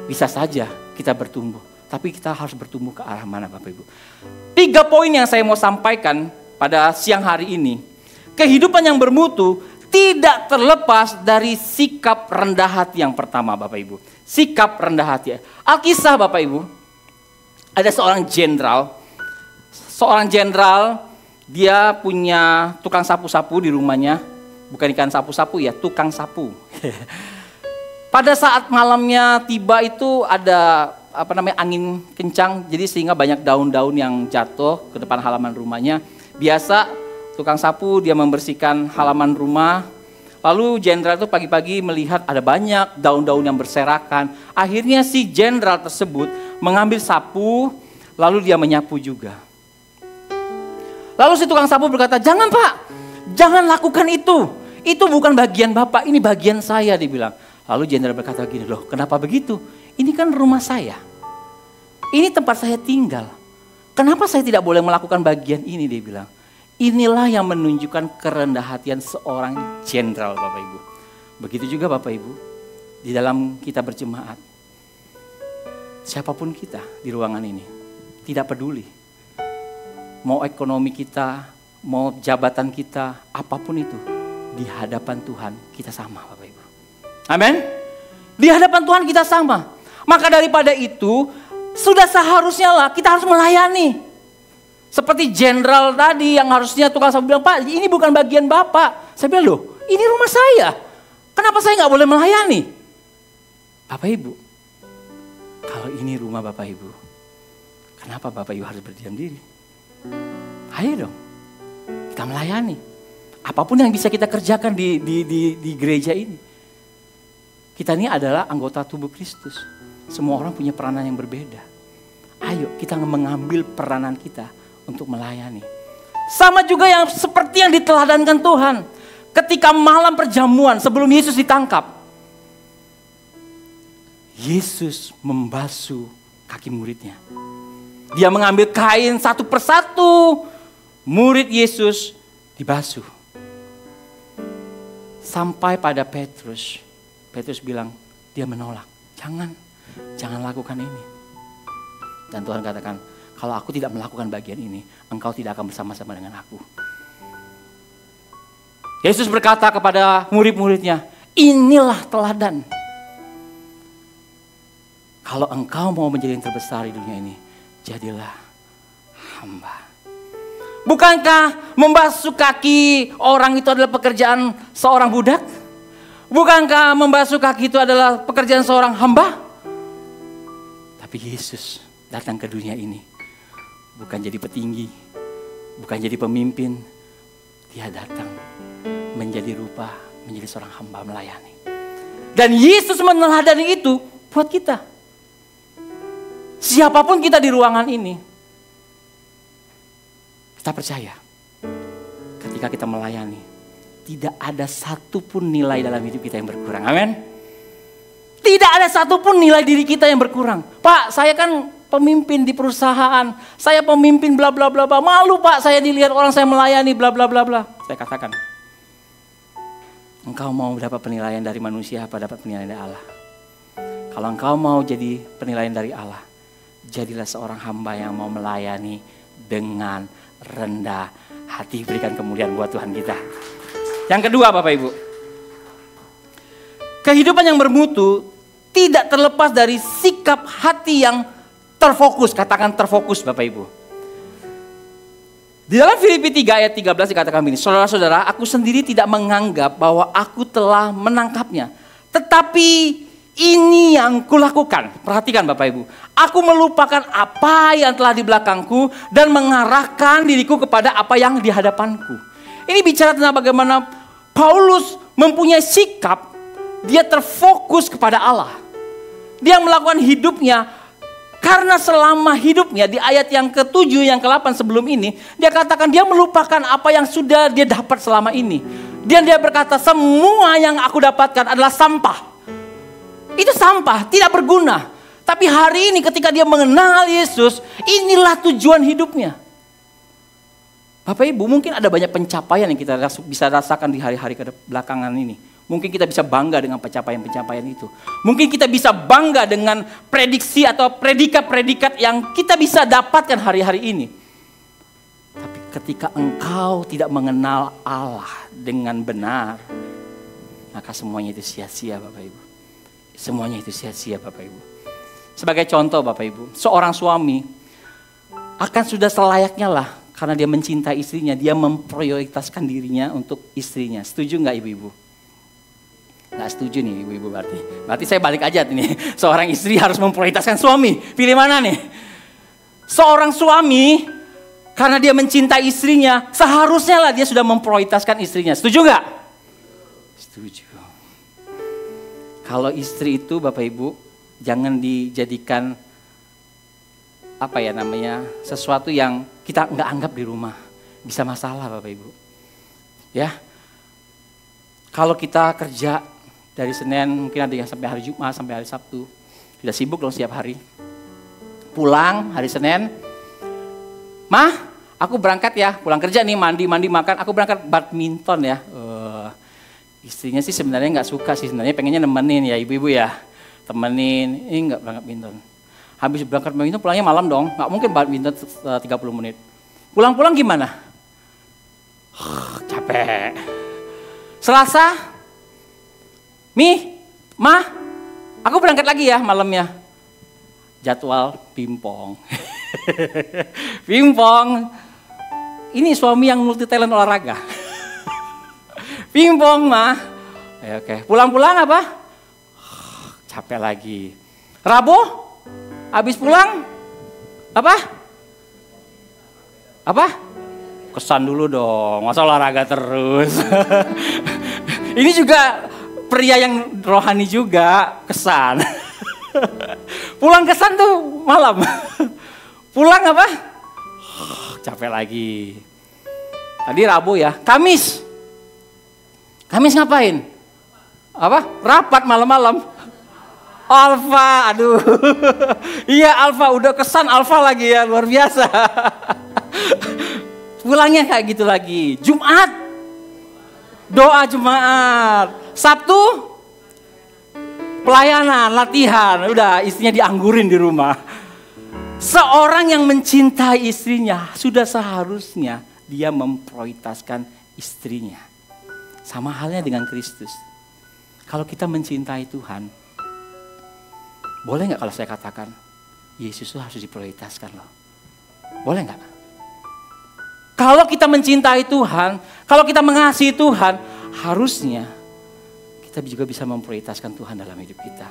bisa saja kita bertumbuh, tapi kita harus bertumbuh ke arah mana, Bapak Ibu? 3 poin yang saya mau sampaikan pada siang hari ini. Kehidupan yang bermutu tidak terlepas dari sikap rendah hati yang pertama, Bapak Ibu. Sikap rendah hati. Alkisah, Bapak Ibu, ada seorang jenderal. Seorang jenderal, dia punya tukang sapu-sapu di rumahnya. Bukan ikan sapu-sapu ya, tukang sapu. Pada saat malamnya tiba itu ada angin kencang, jadi sehingga banyak daun-daun yang jatuh ke depan halaman rumahnya. Biasa tukang sapu dia membersihkan halaman rumah. Lalu jenderal itu pagi-pagi melihat ada banyak daun-daun yang berserakan. Akhirnya si jenderal tersebut mengambil sapu, lalu dia menyapu juga. Lalu si tukang sapu berkata, "Jangan Pak, jangan lakukan itu. Itu bukan bagian Bapak, ini bagian saya," dia bilang. Lalu jenderal berkata gini, "Loh kenapa begitu? Ini kan rumah saya. Ini tempat saya tinggal. Kenapa saya tidak boleh melakukan bagian ini?" dia bilang. Inilah yang menunjukkan kerendahan seorang jenderal, Bapak Ibu. Begitu juga Bapak Ibu, di dalam kita berjemaat. Siapapun kita di ruangan ini, tidak peduli. Mau ekonomi kita, mau jabatan kita, apapun itu. Di hadapan Tuhan kita sama, Bapak Ibu. Amin? Di hadapan Tuhan kita sama. Maka daripada itu, sudah seharusnya lah kita harus melayani. Seperti jenderal tadi yang harusnya tukang sapu bilang, "Pak, ini bukan bagian Bapak." Saya bilang, "Loh, ini rumah saya. Kenapa saya nggak boleh melayani?" Bapak Ibu, kalau ini rumah Bapak Ibu, kenapa Bapak Ibu harus berdiam diri? Ayo dong, kita melayani. Apapun yang bisa kita kerjakan di gereja ini. Kita ini adalah anggota tubuh Kristus. Semua orang punya peranan yang berbeda. Ayo kita mengambil peranan kita untuk melayani. Sama juga yang seperti yang diteladankan Tuhan. Ketika malam perjamuan sebelum Yesus ditangkap, Yesus membasuh kaki muridnya. Dia mengambil kain satu persatu, murid Yesus dibasuh. Sampai pada Petrus. Petrus bilang, dia menolak. Jangan lakukan ini. Dan Tuhan katakan, kalau aku tidak melakukan bagian ini, engkau tidak akan bersama-sama dengan aku. Yesus berkata kepada murid-muridnya, inilah teladan. Kalau engkau mau menjadi yang terbesar di dunia ini, jadilah hamba. Bukankah membasuh kaki orang itu adalah pekerjaan seorang budak? Bukankah membasuh kaki itu adalah pekerjaan seorang hamba? Tapi Yesus datang ke dunia ini bukan jadi petinggi, bukan jadi pemimpin. Dia datang menjadi rupa, menjadi seorang hamba melayani. Dan Yesus meneladani itu buat kita. Siapapun kita di ruangan ini, kita percaya ketika kita melayani, tidak ada satupun nilai dalam hidup kita yang berkurang. Amin. Tidak ada satupun nilai diri kita yang berkurang. Pak, saya kan pemimpin di perusahaan, saya pemimpin bla bla bla bla. Malu Pak, saya dilihat orang saya melayani bla bla bla bla. Saya katakan, engkau mau dapat penilaian dari manusia apa dapat penilaian dari Allah? Kalau engkau mau jadi penilaian dari Allah, jadilah seorang hamba yang mau melayani dengan rendah hati. Berikan kemuliaan buat Tuhan kita. Yang kedua Bapak Ibu, kehidupan yang bermutu tidak terlepas dari sikap hati yang terfokus. Katakan terfokus Bapak Ibu. Di dalam Filipi 3 ayat 13 dikatakan begini, saudara-saudara, aku sendiri tidak menganggap bahwa aku telah menangkapnya. Tetapi ini yang kulakukan. Perhatikan Bapak Ibu. Aku melupakan apa yang telah di belakangku dan mengarahkan diriku kepada apa yang di hadapanku. Ini bicara tentang bagaimana Paulus mempunyai sikap, dia terfokus kepada Allah. Dia melakukan hidupnya. Karena selama hidupnya di ayat yang ke-7 yang ke-8 sebelum ini, dia katakan dia melupakan apa yang sudah dia dapat selama ini. Dan dia berkata semua yang aku dapatkan adalah sampah. Itu sampah, tidak berguna. Tapi hari ini ketika dia mengenal Yesus, inilah tujuan hidupnya. Bapak Ibu, mungkin ada banyak pencapaian yang kita bisa rasakan di hari-hari belakangan ini. Mungkin kita bisa bangga dengan pencapaian-pencapaian itu. Mungkin kita bisa bangga dengan prediksi atau predikat-predikat yang kita bisa dapatkan hari-hari ini. Tapi ketika engkau tidak mengenal Allah dengan benar, maka semuanya itu sia-sia Bapak Ibu. Semuanya itu sia-sia Bapak Ibu. Sebagai contoh Bapak Ibu, seorang suami akan sudah selayaknya lah karena dia mencintai istrinya, dia memprioritaskan dirinya untuk istrinya. Setuju nggak ibu-ibu? Nggak setuju nih ibu-ibu berarti. Berarti saya balik aja nih. Seorang istri harus memprioritaskan suami. Pilih mana nih? Seorang suami karena dia mencintai istrinya, seharusnya lah dia sudah memprioritaskan istrinya. Setuju nggak? Setuju. Kalau istri itu Bapak Ibu jangan dijadikan apa ya namanya, sesuatu yang kita nggak anggap di rumah. Bisa masalah Bapak Ibu. Ya. Kalau kita kerja dari Senin, mungkin ada yang sampai hari Jumat, sampai hari Sabtu. Sudah sibuk dong setiap hari. Pulang hari Senin, Mah, aku berangkat ya, pulang kerja nih, mandi makan, aku berangkat badminton ya. Istrinya sih sebenarnya nggak suka sih, sebenarnya pengennya nemenin ya ibu-ibu ya. Temenin, ini nggak berangkat badminton. Habis berangkat badminton pulangnya malam dong, nggak mungkin badminton 30 menit. Pulang-pulang gimana? Capek. Selasa, Mah, aku berangkat lagi ya malamnya. Jadwal pingpong. Pingpong. Ini suami yang multi talent olahraga. Pingpong Mah. Oke. Pulang-pulang apa? Capek lagi. Rabu, habis pulang apa? Kesan dulu dong, masa olahraga terus. Ini juga pria yang rohani juga, kesan. Pulang kesan tuh malam. Pulang apa? Capek lagi. Tadi Rabu ya, Kamis ngapain? Apa? Rapat malam-malam. Alfa, aduh. Iya Alfa, udah kesan Alfa lagi ya, luar biasa. Pulangnya kayak gitu lagi. Jumat, doa Jumat. Sabtu, pelayanan, latihan. Udah istrinya dianggurin di rumah. Seorang yang mencintai istrinya, sudah seharusnya dia memprioritaskan istrinya. Sama halnya dengan Kristus. Kalau kita mencintai Tuhan, boleh nggak kalau saya katakan, Yesus itu harus diprioritaskan loh. Boleh nggak? Kalau kita mencintai Tuhan, kalau kita mengasihi Tuhan, harusnya kita juga bisa memprioritaskan Tuhan dalam hidup kita.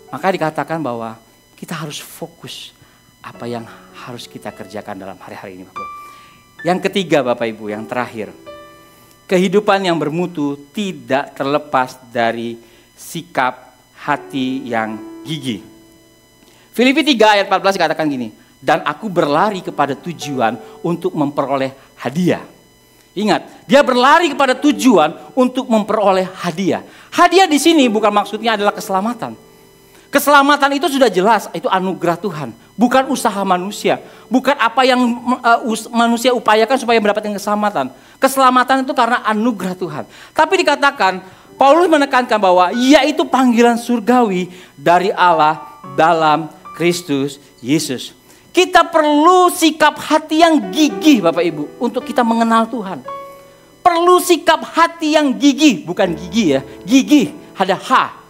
Maka dikatakan bahwa kita harus fokus apa yang harus kita kerjakan dalam hari-hari ini Bapak. Yang ketiga Bapak Ibu, yang terakhir. Kehidupan yang bermutu tidak terlepas dari sikap hati yang gigih. Filipi 3 ayat 14 dikatakan gini, dan aku berlari kepada tujuan untuk memperoleh hadiah. Ingat, dia berlari kepada tujuan untuk memperoleh hadiah. Hadiah di sini bukan maksudnya adalah keselamatan. Keselamatan itu sudah jelas, itu anugerah Tuhan. Bukan usaha manusia. Bukan apa yang manusia upayakan supaya mendapatkan keselamatan. Keselamatan itu karena anugerah Tuhan. Tapi dikatakan, Paulus menekankan bahwa yaitu panggilan surgawi dari Allah dalam Kristus Yesus. Kita perlu sikap hati yang gigih Bapak Ibu untuk kita mengenal Tuhan. perlu sikap hati yang gigih, bukan gigi ya, gigih, ada H.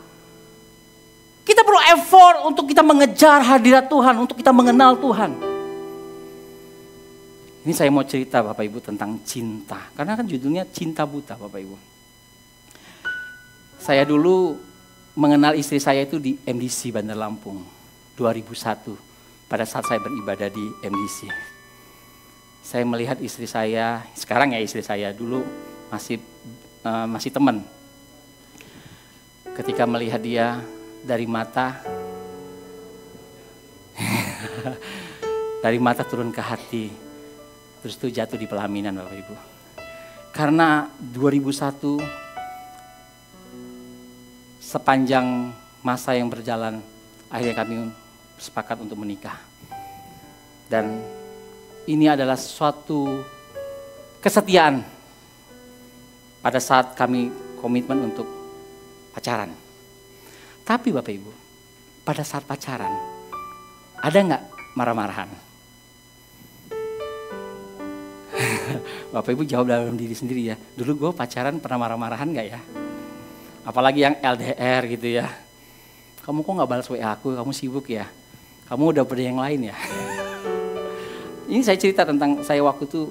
Kita perlu effort untuk kita mengejar hadirat Tuhan, untuk kita mengenal Tuhan. Ini saya mau cerita Bapak Ibu tentang cinta, karena kan judulnya Cinta Buta Bapak Ibu. Saya dulu mengenal istri saya itu di MDC Bandar Lampung 2001, pada saat saya beribadah di MDC. Saya melihat istri saya, sekarang ya istri saya, dulu masih teman. Ketika melihat dia dari mata, dari mata turun ke hati, terus itu jatuh di pelaminan Bapak Ibu. Karena 2001, sepanjang masa yang berjalan, akhirnya kami sepakat untuk menikah. Dan ini adalah suatu kesetiaan pada saat kami komitmen untuk pacaran. Tapi Bapak Ibu, pada saat pacaran, ada nggak marah-marahan? Bapak Ibu jawab dalam diri sendiri ya. Dulu gue pacaran pernah marah-marahan nggak ya? Apalagi yang LDR gitu ya. Kamu kok nggak balas WA aku, kamu sibuk ya? Kamu udah pada yang lain ya? Ini saya cerita tentang saya waktu itu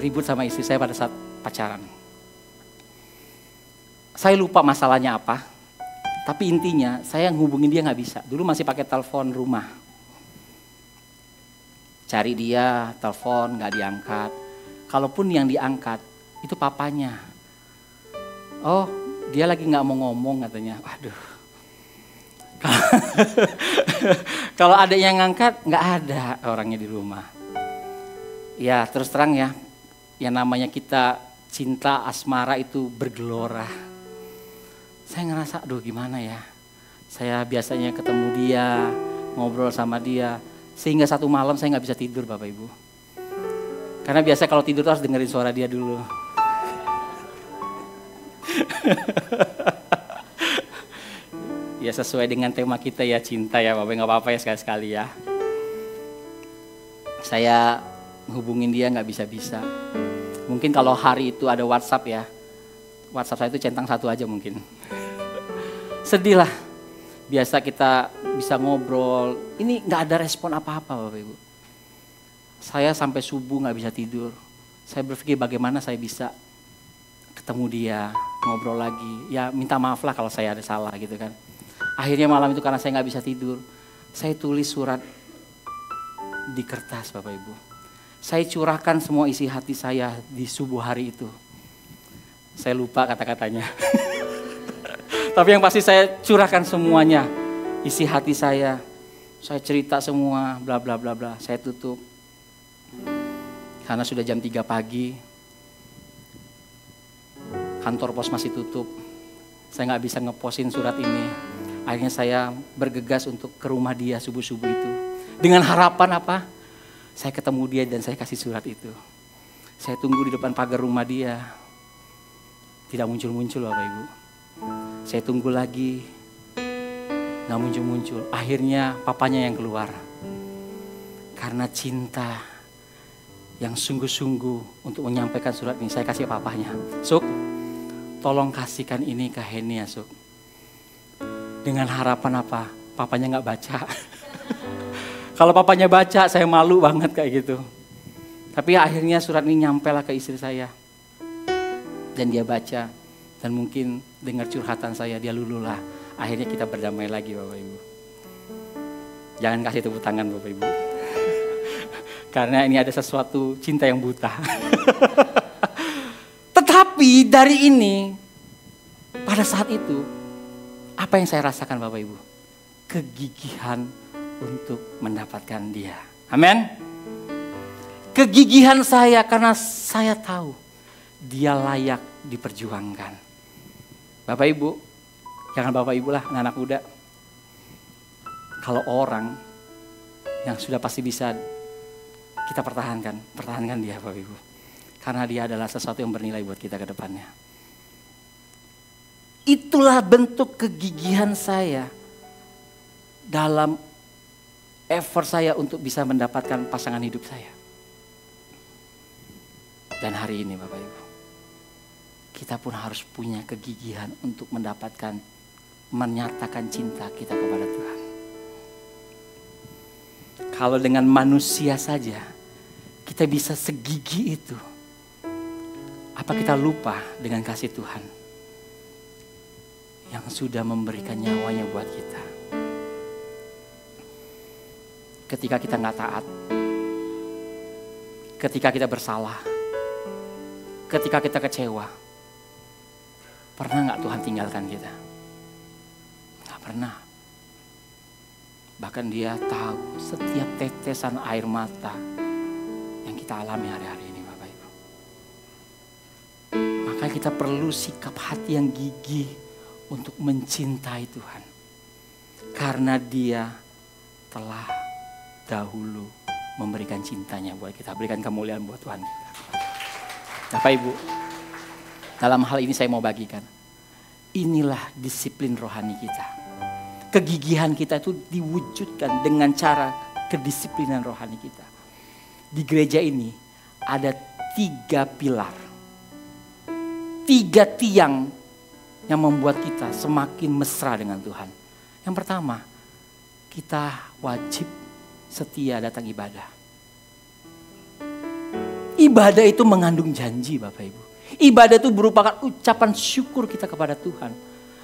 ribut sama istri saya pada saat pacaran. Saya lupa masalahnya apa, tapi intinya saya ngehubungin dia nggak bisa. Dulu masih pakai telepon rumah. Cari dia, telepon nggak diangkat. Kalaupun yang diangkat, itu papanya. Oh, dia lagi nggak mau ngomong katanya. Waduh. Kalau ada yang ngangkat, nggak ada orangnya di rumah. Ya terus terang ya, yang namanya kita cinta asmara itu bergelora. Saya ngerasa, aduh gimana ya. Saya biasanya ketemu dia, ngobrol sama dia. Sehingga satu malam saya nggak bisa tidur Bapak Ibu. Karena biasa kalau tidur tuh harus dengerin suara dia dulu. Ya sesuai dengan tema kita ya, cinta ya Bapak, nggak apa-apa ya sekali-sekali ya. Saya hubungin dia nggak bisa-bisa. Mungkin kalau hari itu ada WhatsApp ya, WhatsApp saya itu centang satu aja mungkin. Sedih lah, biasa kita bisa ngobrol, ini nggak ada respon apa-apa Bapak Ibu. Saya sampai subuh nggak bisa tidur, saya berpikir bagaimana saya bisa ketemu dia, ngobrol lagi, ya minta maaf lah kalau saya ada salah gitu kan. Akhirnya malam itu karena saya nggak bisa tidur, saya tulis surat di kertas Bapak Ibu. Saya curahkan semua isi hati saya di subuh hari itu. Saya lupa kata-katanya. Tapi yang pasti saya curahkan semuanya, isi hati saya. Saya cerita semua, bla bla bla bla. Saya tutup. Karena sudah jam 3 pagi, kantor pos masih tutup. Saya nggak bisa ngepostin surat ini. Akhirnya saya bergegas untuk ke rumah dia subuh-subuh itu. Dengan harapan apa? Saya ketemu dia dan saya kasih surat itu. Saya tunggu di depan pagar rumah dia. Tidak muncul-muncul Bapak Ibu. Saya tunggu lagi. Nggak muncul-muncul. Akhirnya papanya yang keluar. Karena cinta yang sungguh-sungguh untuk menyampaikan surat ini, saya kasih papanya. Suk, tolong kasihkan ini ke Heni ya Suk. Dengan harapan apa? Papanya nggak baca. Kalau papanya baca, saya malu banget kayak gitu. Tapi akhirnya surat ini nyampe lah ke istri saya. Dan dia baca. Dan mungkin dengar curhatan saya, dia lululah. Akhirnya kita berdamai lagi Bapak Ibu. Jangan kasih tepuk tangan Bapak Ibu. Karena ini ada sesuatu cinta yang buta. Tetapi dari ini, pada saat itu, apa yang saya rasakan Bapak Ibu? Kegigihan untuk mendapatkan dia. Amin. Kegigihan saya karena saya tahu dia layak diperjuangkan. Bapak Ibu, jangan Bapak Ibu lah, anak-anak muda. Kalau orang yang sudah pasti bisa kita pertahankan dia Bapak Ibu. Karena dia adalah sesuatu yang bernilai buat kita ke depannya. Itulah bentuk kegigihan saya dalam effort saya untuk bisa mendapatkan pasangan hidup saya. Dan hari ini Bapak Ibu, kita pun harus punya kegigihan untuk menyatakan cinta kita kepada Tuhan. Kalau dengan manusia saja kita bisa segigi itu, apa kita lupa dengan kasih Tuhan yang sudah memberikan nyawanya buat kita? Ketika kita nggak taat, ketika kita bersalah, ketika kita kecewa, pernah nggak Tuhan tinggalkan kita? Nggak pernah. Bahkan Dia tahu setiap tetesan air mata yang kita alami hari-hari ini, Bapak Ibu. Maka kita perlu sikap hati yang gigih untuk mencintai Tuhan. Karena Dia telah dahulu memberikan cintanya buat kita. Berikan kemuliaan buat Tuhan kita. Bapak Ibu, dalam hal ini saya mau bagikan. Inilah disiplin rohani kita. Kegigihan kita itu diwujudkan dengan cara kedisiplinan rohani kita. Di gereja ini ada 3 pilar. 3 tiang yang membuat kita semakin mesra dengan Tuhan. Yang pertama, kita wajib setia datang ibadah. Ibadah itu mengandung janji, Bapak Ibu. Ibadah itu merupakan ucapan syukur kita kepada Tuhan.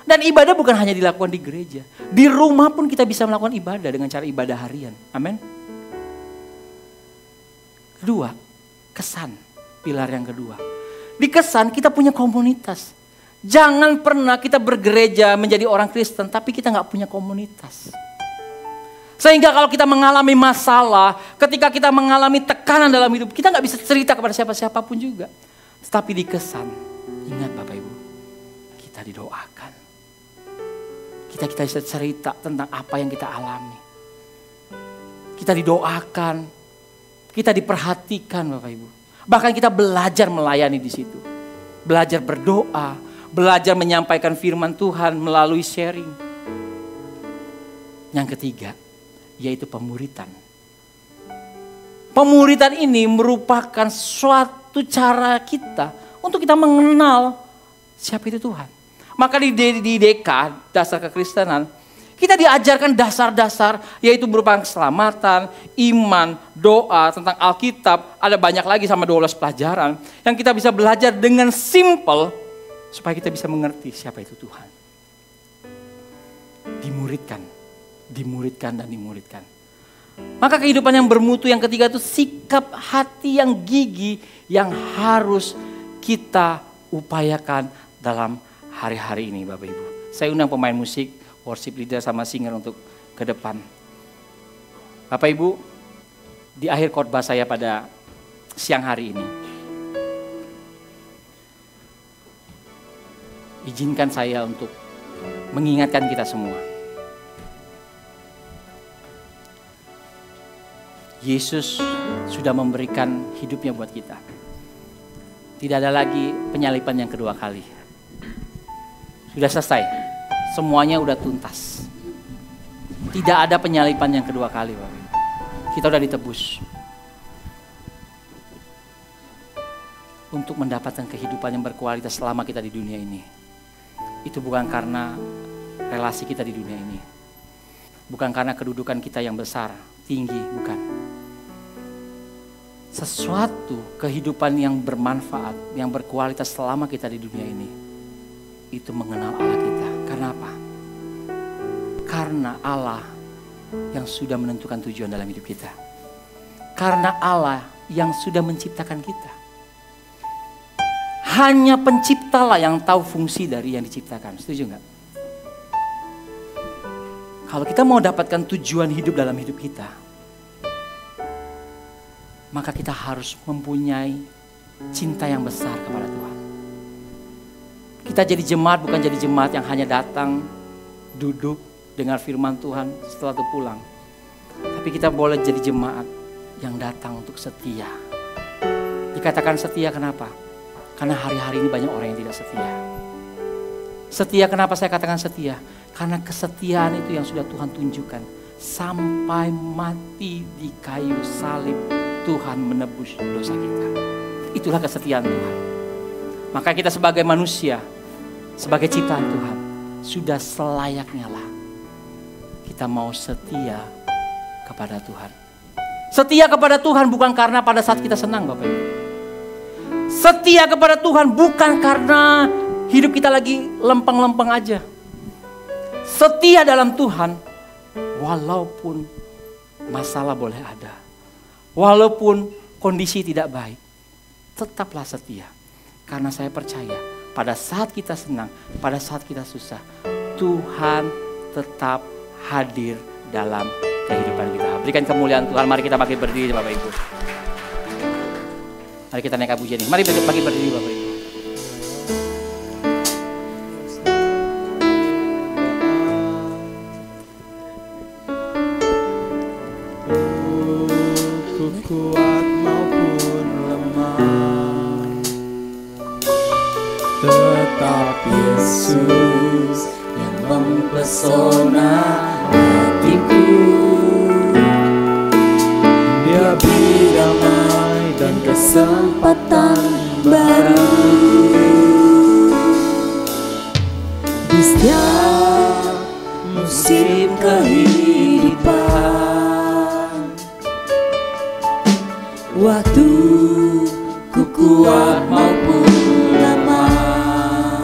Dan ibadah bukan hanya dilakukan di gereja. Di rumah pun kita bisa melakukan ibadah dengan cara ibadah harian. Amin. Kedua, kesan. Pilar yang kedua. Di kesan kita punya komunitas. Jangan pernah kita bergereja menjadi orang Kristen tapi kita gak punya komunitas. Sehingga kalau kita mengalami masalah, ketika kita mengalami tekanan dalam hidup, kita gak bisa cerita kepada siapa-siapapun juga. Tetapi di kesan, ingat Bapak Ibu, kita didoakan. Kita bisa cerita tentang apa yang kita alami. Kita didoakan, kita diperhatikan Bapak Ibu. Bahkan kita belajar melayani di situ. Belajar berdoa, belajar menyampaikan firman Tuhan melalui sharing. Yang ketiga, yaitu pemuritan. Pemuritan ini merupakan suatu cara kita untuk kita mengenal siapa itu Tuhan. Maka di DK, dasar kekristenan, kita diajarkan dasar-dasar yaitu merupakan keselamatan, iman, doa, tentang Alkitab. Ada banyak lagi sama 12 pelajaran yang kita bisa belajar dengan simple supaya kita bisa mengerti siapa itu Tuhan. Dimuridkan dan dimuridkan. Maka kehidupan yang bermutu yang ketiga itu sikap hati yang gigih yang harus kita upayakan dalam hari-hari ini Bapak Ibu. Saya undang pemain musik, worship leader sama singer untuk ke depan. Bapak Ibu, di akhir khotbah saya pada siang hari ini, izinkan saya untuk mengingatkan kita semua. Yesus sudah memberikan hidupnya buat kita. Tidak ada lagi penyalipan yang kedua kali. Sudah selesai. Semuanya udah tuntas. Tidak ada penyalipan yang kedua kali, Bapak. Kita udah ditebus. Untuk mendapatkan kehidupan yang berkualitas selama kita di dunia ini. Itu bukan karena relasi kita di dunia ini. Bukan karena kedudukan kita yang besar, tinggi, bukan. Sesuatu kehidupan yang bermanfaat, yang berkualitas selama kita di dunia ini, itu mengenal Allah kita. Karena apa? Karena Allah yang sudah menentukan tujuan dalam hidup kita. Karena Allah yang sudah menciptakan kita. Hanya penciptalah yang tahu fungsi dari yang diciptakan. Setuju nggak? Kalau kita mau dapatkan tujuan hidup dalam hidup kita, maka kita harus mempunyai cinta yang besar kepada Tuhan. Kita jadi jemaat bukan jadi jemaat yang hanya datang, duduk, dengar firman Tuhan setelah itu pulang. Tapi kita boleh jadi jemaat yang datang untuk setia. Dikatakan setia kenapa? Karena hari-hari ini banyak orang yang tidak setia. Setia kenapa saya katakan setia? Karena kesetiaan itu yang sudah Tuhan tunjukkan. Sampai mati di kayu salib, Tuhan menebus dosa kita. itulah kesetiaan Tuhan. Maka kita sebagai manusia, sebagai ciptaan Tuhan, sudah selayaknya lah kita mau setia kepada Tuhan. Setia kepada Tuhan bukan karena pada saat kita senang, Bapak Ibu. Setia kepada Tuhan bukan karena hidup kita lagi lempeng-lempeng aja. Setia dalam Tuhan walaupun masalah boleh ada, walaupun kondisi tidak baik, tetaplah setia. Karena saya percaya pada saat kita senang, pada saat kita susah, Tuhan tetap hadir dalam kehidupan kita. Berikan kemuliaan Tuhan. Mari kita bagi berdiri, Bapak Ibu. Mari kita naik pujian ini. Mari bagi berdiri, Bapak Ibu. Kuat maupun lemah, tetap Yesus yang mempesona hatiku. Dia beri damai dan kesempatan baru di setiap musim kehidupan. Waktu ku kuat maupun lemah,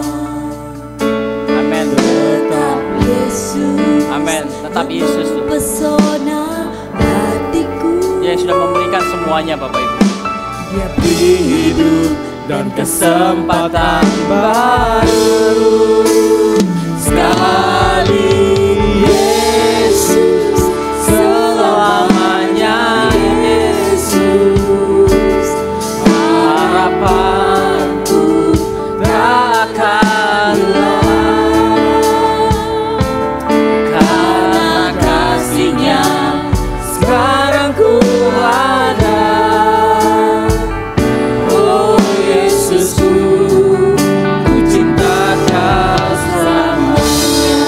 Amin. tetap Yesus. Amin. Tetap Yesus Tuhan. Pesona hatiku. Dia yang sudah memberikan semuanya, Bapak Ibu. Dia beri hidup dan kesempatan baru. Sekali Yesus, selamanya Yesus. Harapanku tak akan hilang, karena kasih-Nya sekarang ku ada. Oh Yesusku, ku cinta Kau selamanya.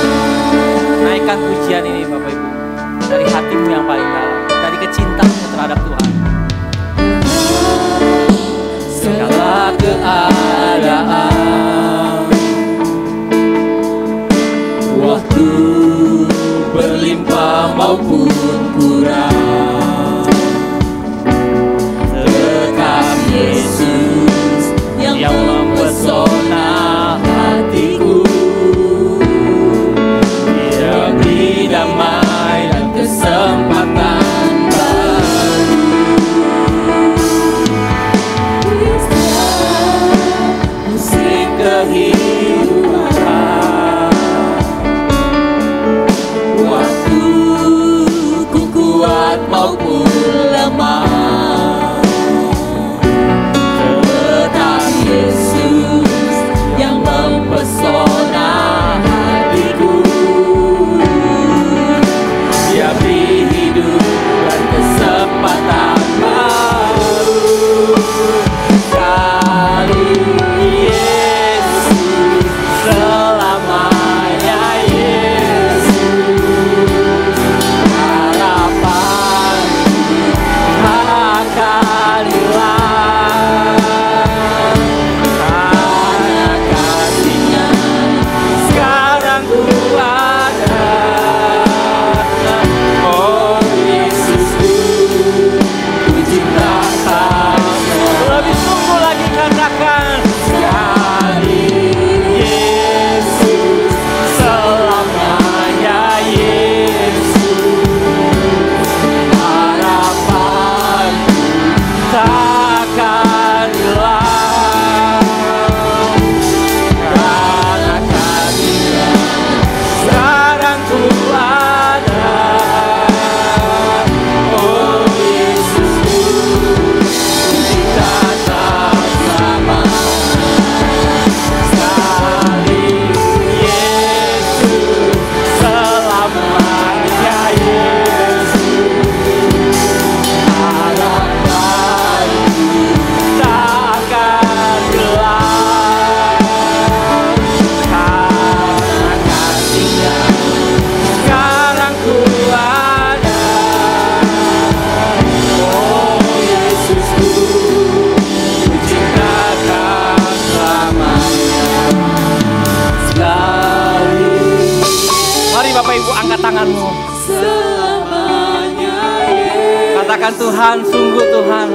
Tuhan, sungguh Tuhan,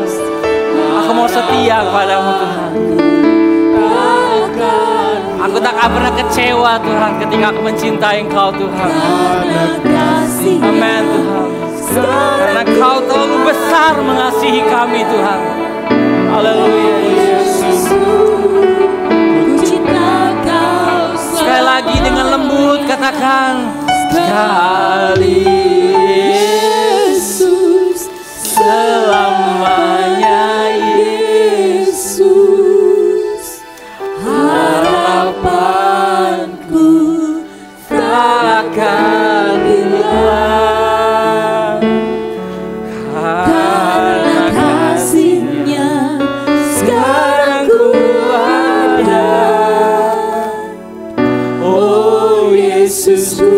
aku mau setia kepadamu Tuhan. Aku tak akan pernah kecewa Tuhan ketika aku mencintai Engkau Tuhan. Amin Tuhan. Karena Engkau terlalu besar mengasihi kami Tuhan. Haleluya Yesus. Sekali lagi dengan lembut katakan sekali Yesus, selamanya Yesus, harapanku takkan hilang karena kasih-Nya sekarang ku ada. Oh Yesusku,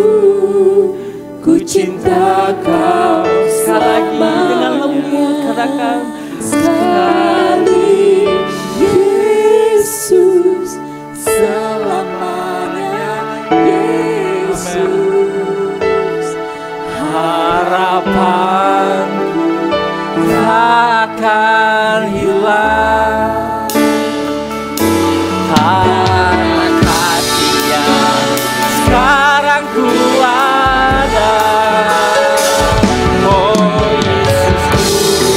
ku cinta Kau. Sekali lagi dengan lembut katakan sekali Yesus, selamanya Yesus, harapanku takkan hilang karena kasih-Nya sekarang ku ada. Oh Yesusku,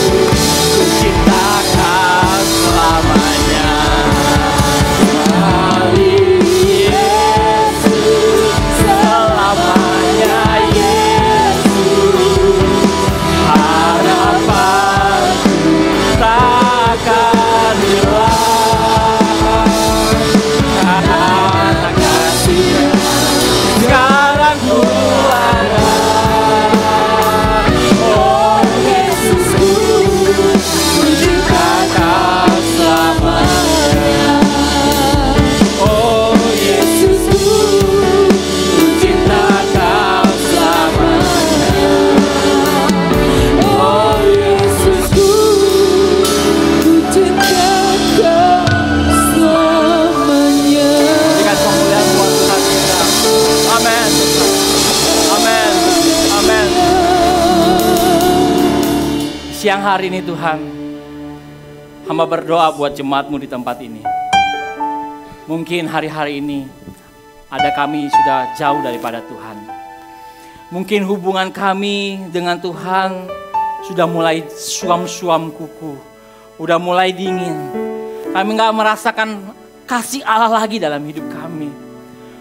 ku cinta Kau selamanya. Sekali Yesus, selamanya Yesus, harapanku takkan hilang karena kasih-Nya sekarang ku ada. Oh Yesusku, ku cinta Kau selamanya. Oh Yesusku, ku cinta Kau selamanya. Oh Yesusku, ku cinta Kau selamanya. Berikan kemuliaan buat Tuhan kita. Amin. Amin. Amin. Siang hari ini Tuhan, hamba berdoa buat jemaat-Mu di tempat ini. Mungkin hari-hari ini ada kami sudah jauh daripada Tuhan. Mungkin hubungan kami dengan Tuhan sudah mulai suam-suam kuku, udah mulai dingin. Kami gak merasakan kasih Allah lagi dalam hidup kami.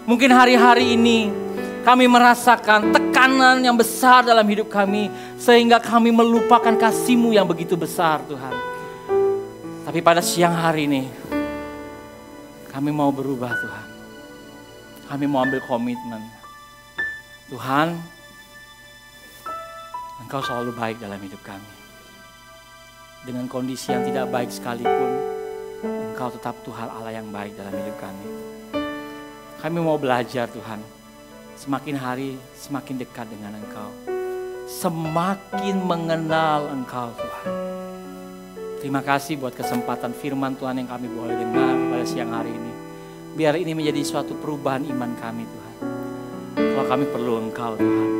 Mungkin hari-hari ini kami merasakan tekanan yang besar dalam hidup kami, sehingga kami melupakan kasih-Mu yang begitu besar Tuhan. Tapi pada siang hari ini, kami mau berubah Tuhan. Kami mau ambil komitmen. Tuhan, Engkau selalu baik dalam hidup kami. Dengan kondisi yang tidak baik sekalipun, Engkau tetap Tuhan Allah yang baik dalam hidup kami. Kami mau belajar Tuhan, semakin hari semakin dekat dengan Engkau. Semakin mengenal Engkau Tuhan. Terima kasih buat kesempatan firman Tuhan yang kami boleh dengar pada siang hari ini. Biar ini menjadi suatu perubahan iman kami Tuhan. Kalau kami perlu Engkau Tuhan.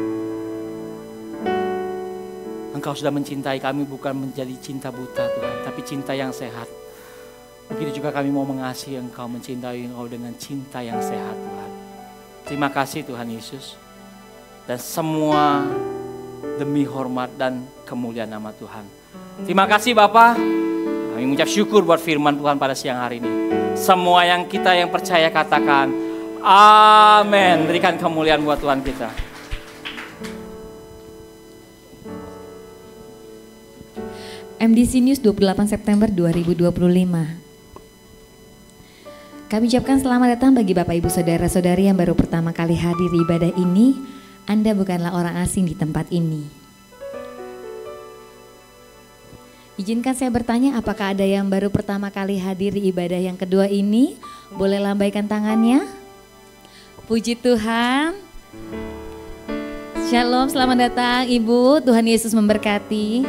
Engkau sudah mencintai kami bukan menjadi cinta buta Tuhan, tapi cinta yang sehat. Begitu juga kami mau mengasihi Engkau, mencintai Engkau dengan cinta yang sehat Tuhan. Terima kasih Tuhan Yesus. Dan semua demi hormat dan kemuliaan nama Tuhan. Terima kasih Bapa. Kami mengucap syukur buat firman Tuhan pada siang hari ini. Semua yang kita yang percaya katakan amin. Berikan kemuliaan buat Tuhan kita. MDC News 28 September 2025. Kami ucapkan selamat datang bagi Bapak Ibu Saudara-saudari yang baru pertama kali hadir di ibadah ini. Anda bukanlah orang asing di tempat ini. Izinkan saya bertanya, apakah ada yang baru pertama kali hadir di ibadah yang kedua ini? Boleh lambaikan tangannya? Puji Tuhan. Shalom, selamat datang Ibu. Tuhan Yesus memberkati.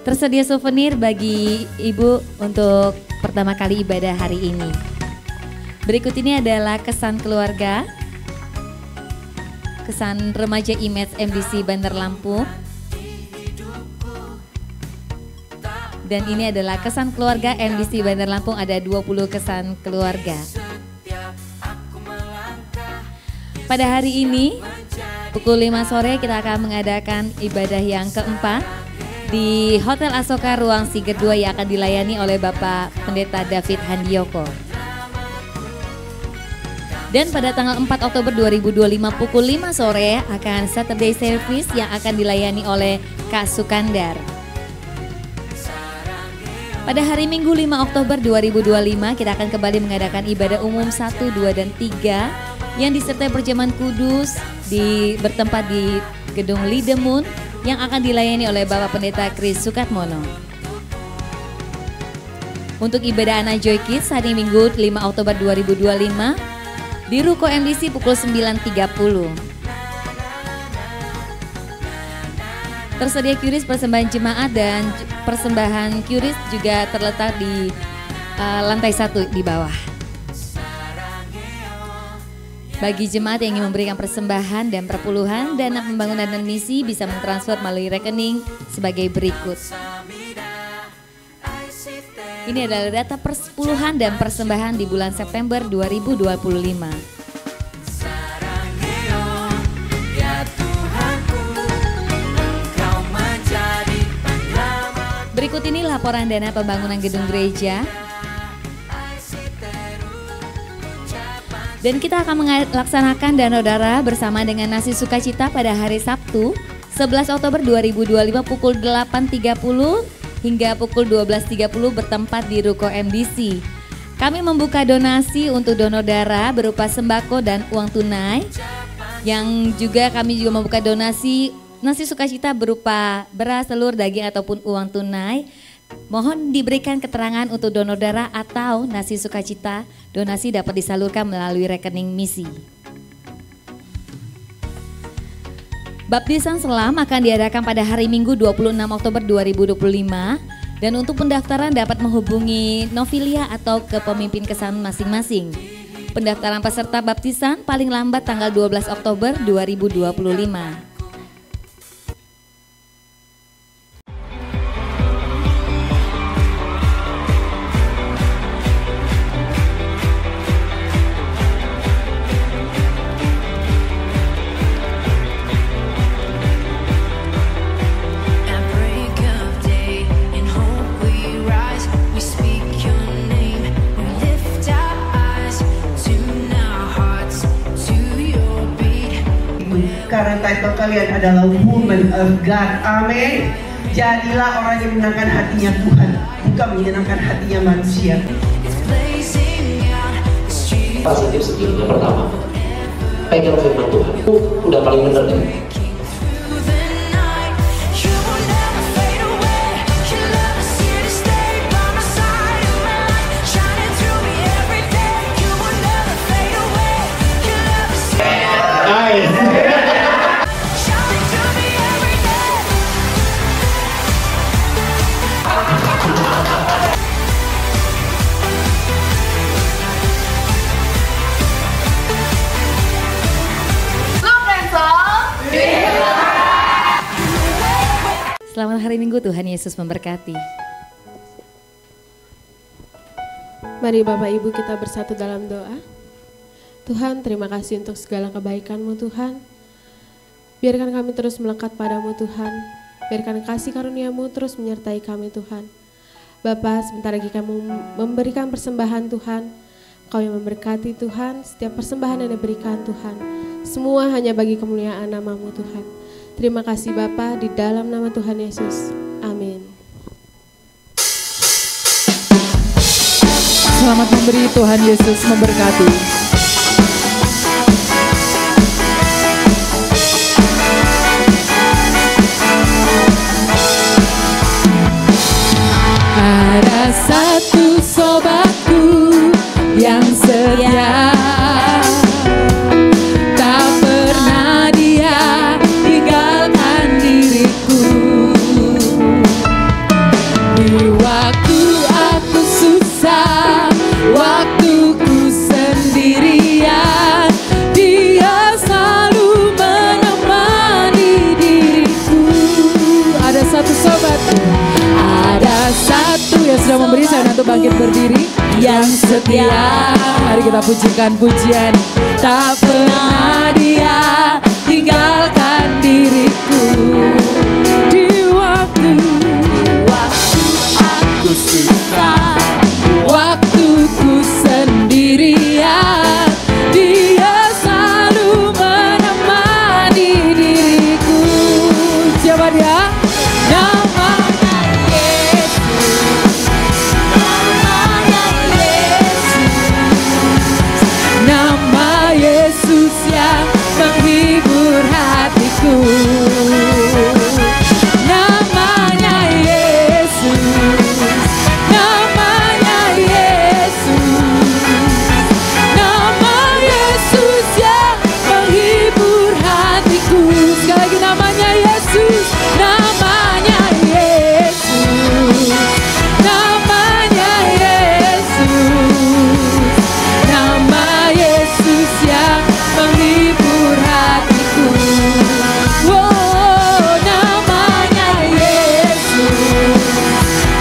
Tersedia souvenir bagi Ibu untuk pertama kali ibadah hari ini. Berikut ini adalah kesan keluarga, kesan remaja Image MDC Bandar Lampung. Dan ini adalah kesan keluarga MBC Bandar Lampung, ada 20 kesan keluarga. Pada hari ini pukul 5 sore kita akan mengadakan ibadah yang keempat di Hotel Asoka Ruang Sigit 2 yang akan dilayani oleh Bapak Pendeta David Handioko. Dan pada tanggal 4 Oktober 2025 pukul 5 sore akan Saturday Service yang akan dilayani oleh Kak Sukandar. Pada hari Minggu 5 Oktober 2025 kita akan kembali mengadakan ibadah umum 1, 2, dan 3 yang disertai perjamuan kudus bertempat di Gedung Lidemun yang akan dilayani oleh Bapak Pendeta Kris Sukatmono. Untuk ibadah anak Joy Kids hari Minggu 5 Oktober 2025 di Ruko MDC pukul 9.30. Tersedia QRIS persembahan jemaat dan persembahan QRIS juga terletak di lantai 1 di bawah. Bagi jemaat yang ingin memberikan persembahan dan perpuluhan, dana pembangunan dan misi bisa mentransfer melalui rekening sebagai berikut. Ini adalah data persepuluhan dan persembahan di bulan September 2025. Berikut ini laporan dana pembangunan gedung gereja. Dan kita akan melaksanakan Danau Darah bersama dengan Nasi Sukacita pada hari Sabtu 11 Oktober 2025 pukul 8.30 hingga pukul 12.30 bertempat di Ruko MDC. Kami membuka donasi untuk donor darah berupa sembako dan uang tunai. Yang juga kami juga membuka donasi Nasi Sukacita berupa beras, telur, daging ataupun uang tunai. Mohon diberikan keterangan untuk donor darah atau Nasi Sukacita. Donasi dapat disalurkan melalui rekening misi. Baptisan Selam akan diadakan pada hari Minggu 26 Oktober 2025. Dan untuk pendaftaran dapat menghubungi Novilia atau kepemimpin kesan masing-masing. Pendaftaran peserta baptisan paling lambat tanggal 12 Oktober 2025. Karena title kalian adalah Woman of God, amin. Jadilah orang yang menyenangkan hatinya Tuhan, bukan menyenangkan hatinya manusia. Positif skillnya pertama, pegang firman Tuhan, itu udah paling bener deh. Selamat hari Minggu, Tuhan Yesus memberkati. Mari Bapak Ibu kita bersatu dalam doa. Tuhan, terima kasih untuk segala kebaikan-Mu Tuhan. Biarkan kami terus melekat padamu Tuhan. Biarkan kasih karunia-Mu terus menyertai kami Tuhan. Bapa, sebentar lagi kami memberikan persembahan Tuhan. Kau yang memberkati Tuhan, setiap persembahan yang diberikan Tuhan. Semua hanya bagi kemuliaan nama-Mu Tuhan. Terima kasih Bapa, di dalam nama Tuhan Yesus. Amin. Selamat memberi, Tuhan Yesus memberkati. Ada satu sobatku yang setia, tak pernah dia tinggalkan diriku. Di waktu aku susah, waktuku sendirian, dia selalu menemani diriku. Ada satu sobatku, ada satu sudah memberi saya untuk bangkit berdiri. Yang setia, Mari kita pujikan pujian. tak pernah dia tinggalkan diriku. Di waktu Aku susah, waktuku sendirian, Dia selalu menemani diriku. Siapa dia? Namanya Yesus, namanya Yesus. nama Yesus yang menghibur hatiku. Namanya Yesus, namanya Yesus, nama Yesus yang menghibur hatiku. Sekali lagi namanya Yesus, namanya Yesus, namanya Yesus, nama Yesus yang menghibur hatiku. Oh, namanya Yesus,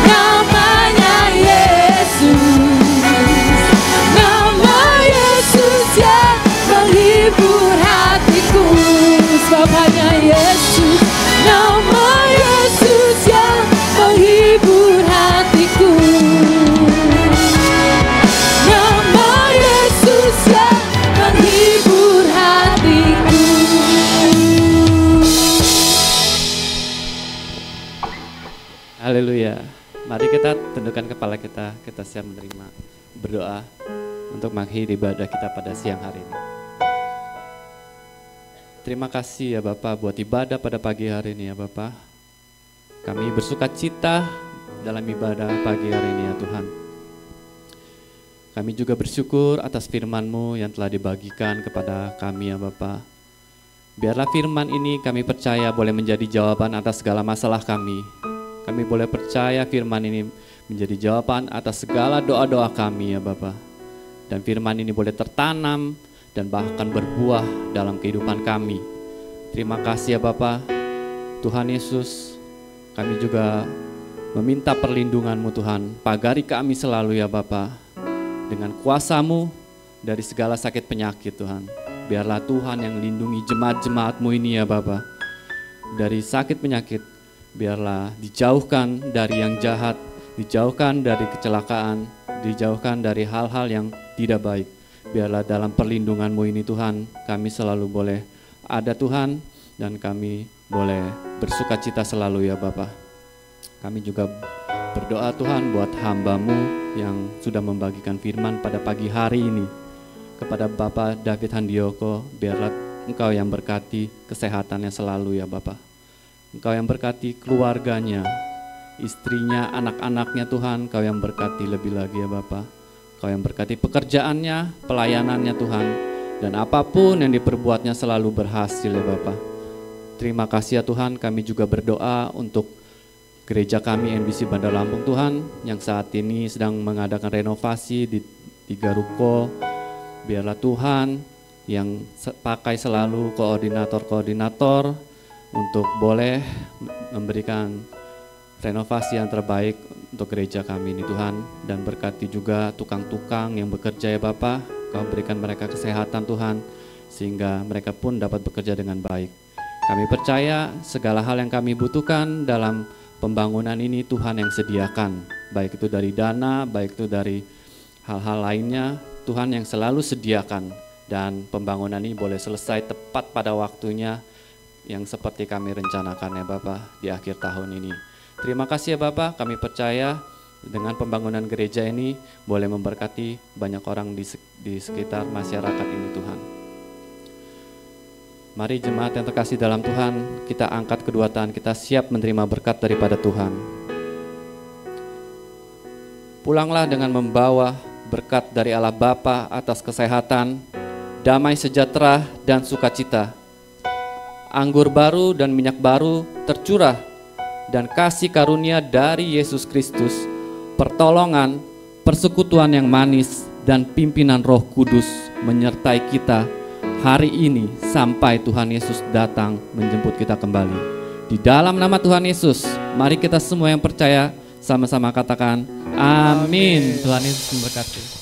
namanya Yesus, nama Yesus yang menghibur hatiku. Sebab hanya Yesus, nama Yesus yang menghibur hatiku. Nama Yesus yang menghibur hatiku. Haleluya. Mari kita tundukkan kepala kita siap menerima berdoa untuk mengakhiri ibadah kita pada siang hari ini. Terima kasih ya Bapak buat ibadah pada pagi hari ini ya Bapak. Kami bersuka cita dalam ibadah pagi hari ini ya Tuhan. Kami juga bersyukur atas firman-Mu yang telah dibagikan kepada kami ya Bapak. Biarlah firman ini kami percaya boleh menjadi jawaban atas segala masalah kami. Kami boleh percaya firman ini menjadi jawaban atas segala doa-doa kami ya Bapak. Dan firman ini boleh tertanam dan bahkan berbuah dalam kehidupan kami. Terima kasih ya Bapak. Tuhan Yesus, kami juga meminta perlindungan-Mu Tuhan. Pagari kami selalu ya Bapak. Dengan kuasa-Mu dari segala sakit penyakit Tuhan. Biarlah Tuhan yang lindungi jemaat-jemaat-Mu ini ya Bapak. Dari sakit penyakit, biarlah dijauhkan dari yang jahat, dijauhkan dari kecelakaan, dijauhkan dari hal-hal yang tidak baik. Biarlah dalam perlindungan-Mu ini Tuhan, kami selalu boleh ada Tuhan, dan kami boleh bersuka cita selalu ya Bapak. Kami juga berdoa Tuhan buat hamba-Mu yang sudah membagikan firman pada pagi hari ini. Kepada Bapak David Handioko, biarlah Engkau yang berkati kesehatannya selalu ya Bapak. Engkau yang berkati keluarganya, istrinya, anak-anaknya Tuhan, Engkau yang berkati lebih lagi ya Bapak. Engkau yang berkati pekerjaannya, pelayanannya Tuhan, dan apapun yang diperbuatnya selalu berhasil ya Bapak. Terima kasih ya Tuhan, kami juga berdoa untuk gereja kami NBC Bandar Lampung Tuhan, yang saat ini sedang mengadakan renovasi di 3 ruko. Biarlah Tuhan yang pakai selalu koordinator-koordinator untuk boleh memberikan renovasi yang terbaik untuk gereja kami ini Tuhan. Dan berkati juga tukang-tukang yang bekerja ya Bapak, Kau berikan mereka kesehatan Tuhan, sehingga mereka pun dapat bekerja dengan baik. Kami percaya segala hal yang kami butuhkan dalam pembangunan ini Tuhan yang sediakan, baik itu dari dana, baik itu dari hal-hal lainnya, Tuhan yang selalu sediakan. Dan pembangunan ini boleh selesai tepat pada waktunya yang seperti kami rencanakan ya Bapak di akhir tahun ini. Terima kasih ya Bapak, kami percaya dengan pembangunan gereja ini boleh memberkati banyak orang di sekitar masyarakat ini Tuhan. Mari jemaat yang terkasih dalam Tuhan, kita angkat kedua tangan, kita siap menerima berkat daripada Tuhan. Pulanglah dengan membawa berkat dari Allah Bapa atas kesehatan, damai sejahtera dan sukacita. Anggur baru dan minyak baru tercurah, dan kasih karunia dari Yesus Kristus, pertolongan, persekutuan yang manis, dan pimpinan Roh Kudus menyertai kita hari ini sampai Tuhan Yesus datang menjemput kita kembali. Di dalam nama Tuhan Yesus, mari kita semua yang percaya sama-sama katakan Amin. Tuhan Yesus memberkati.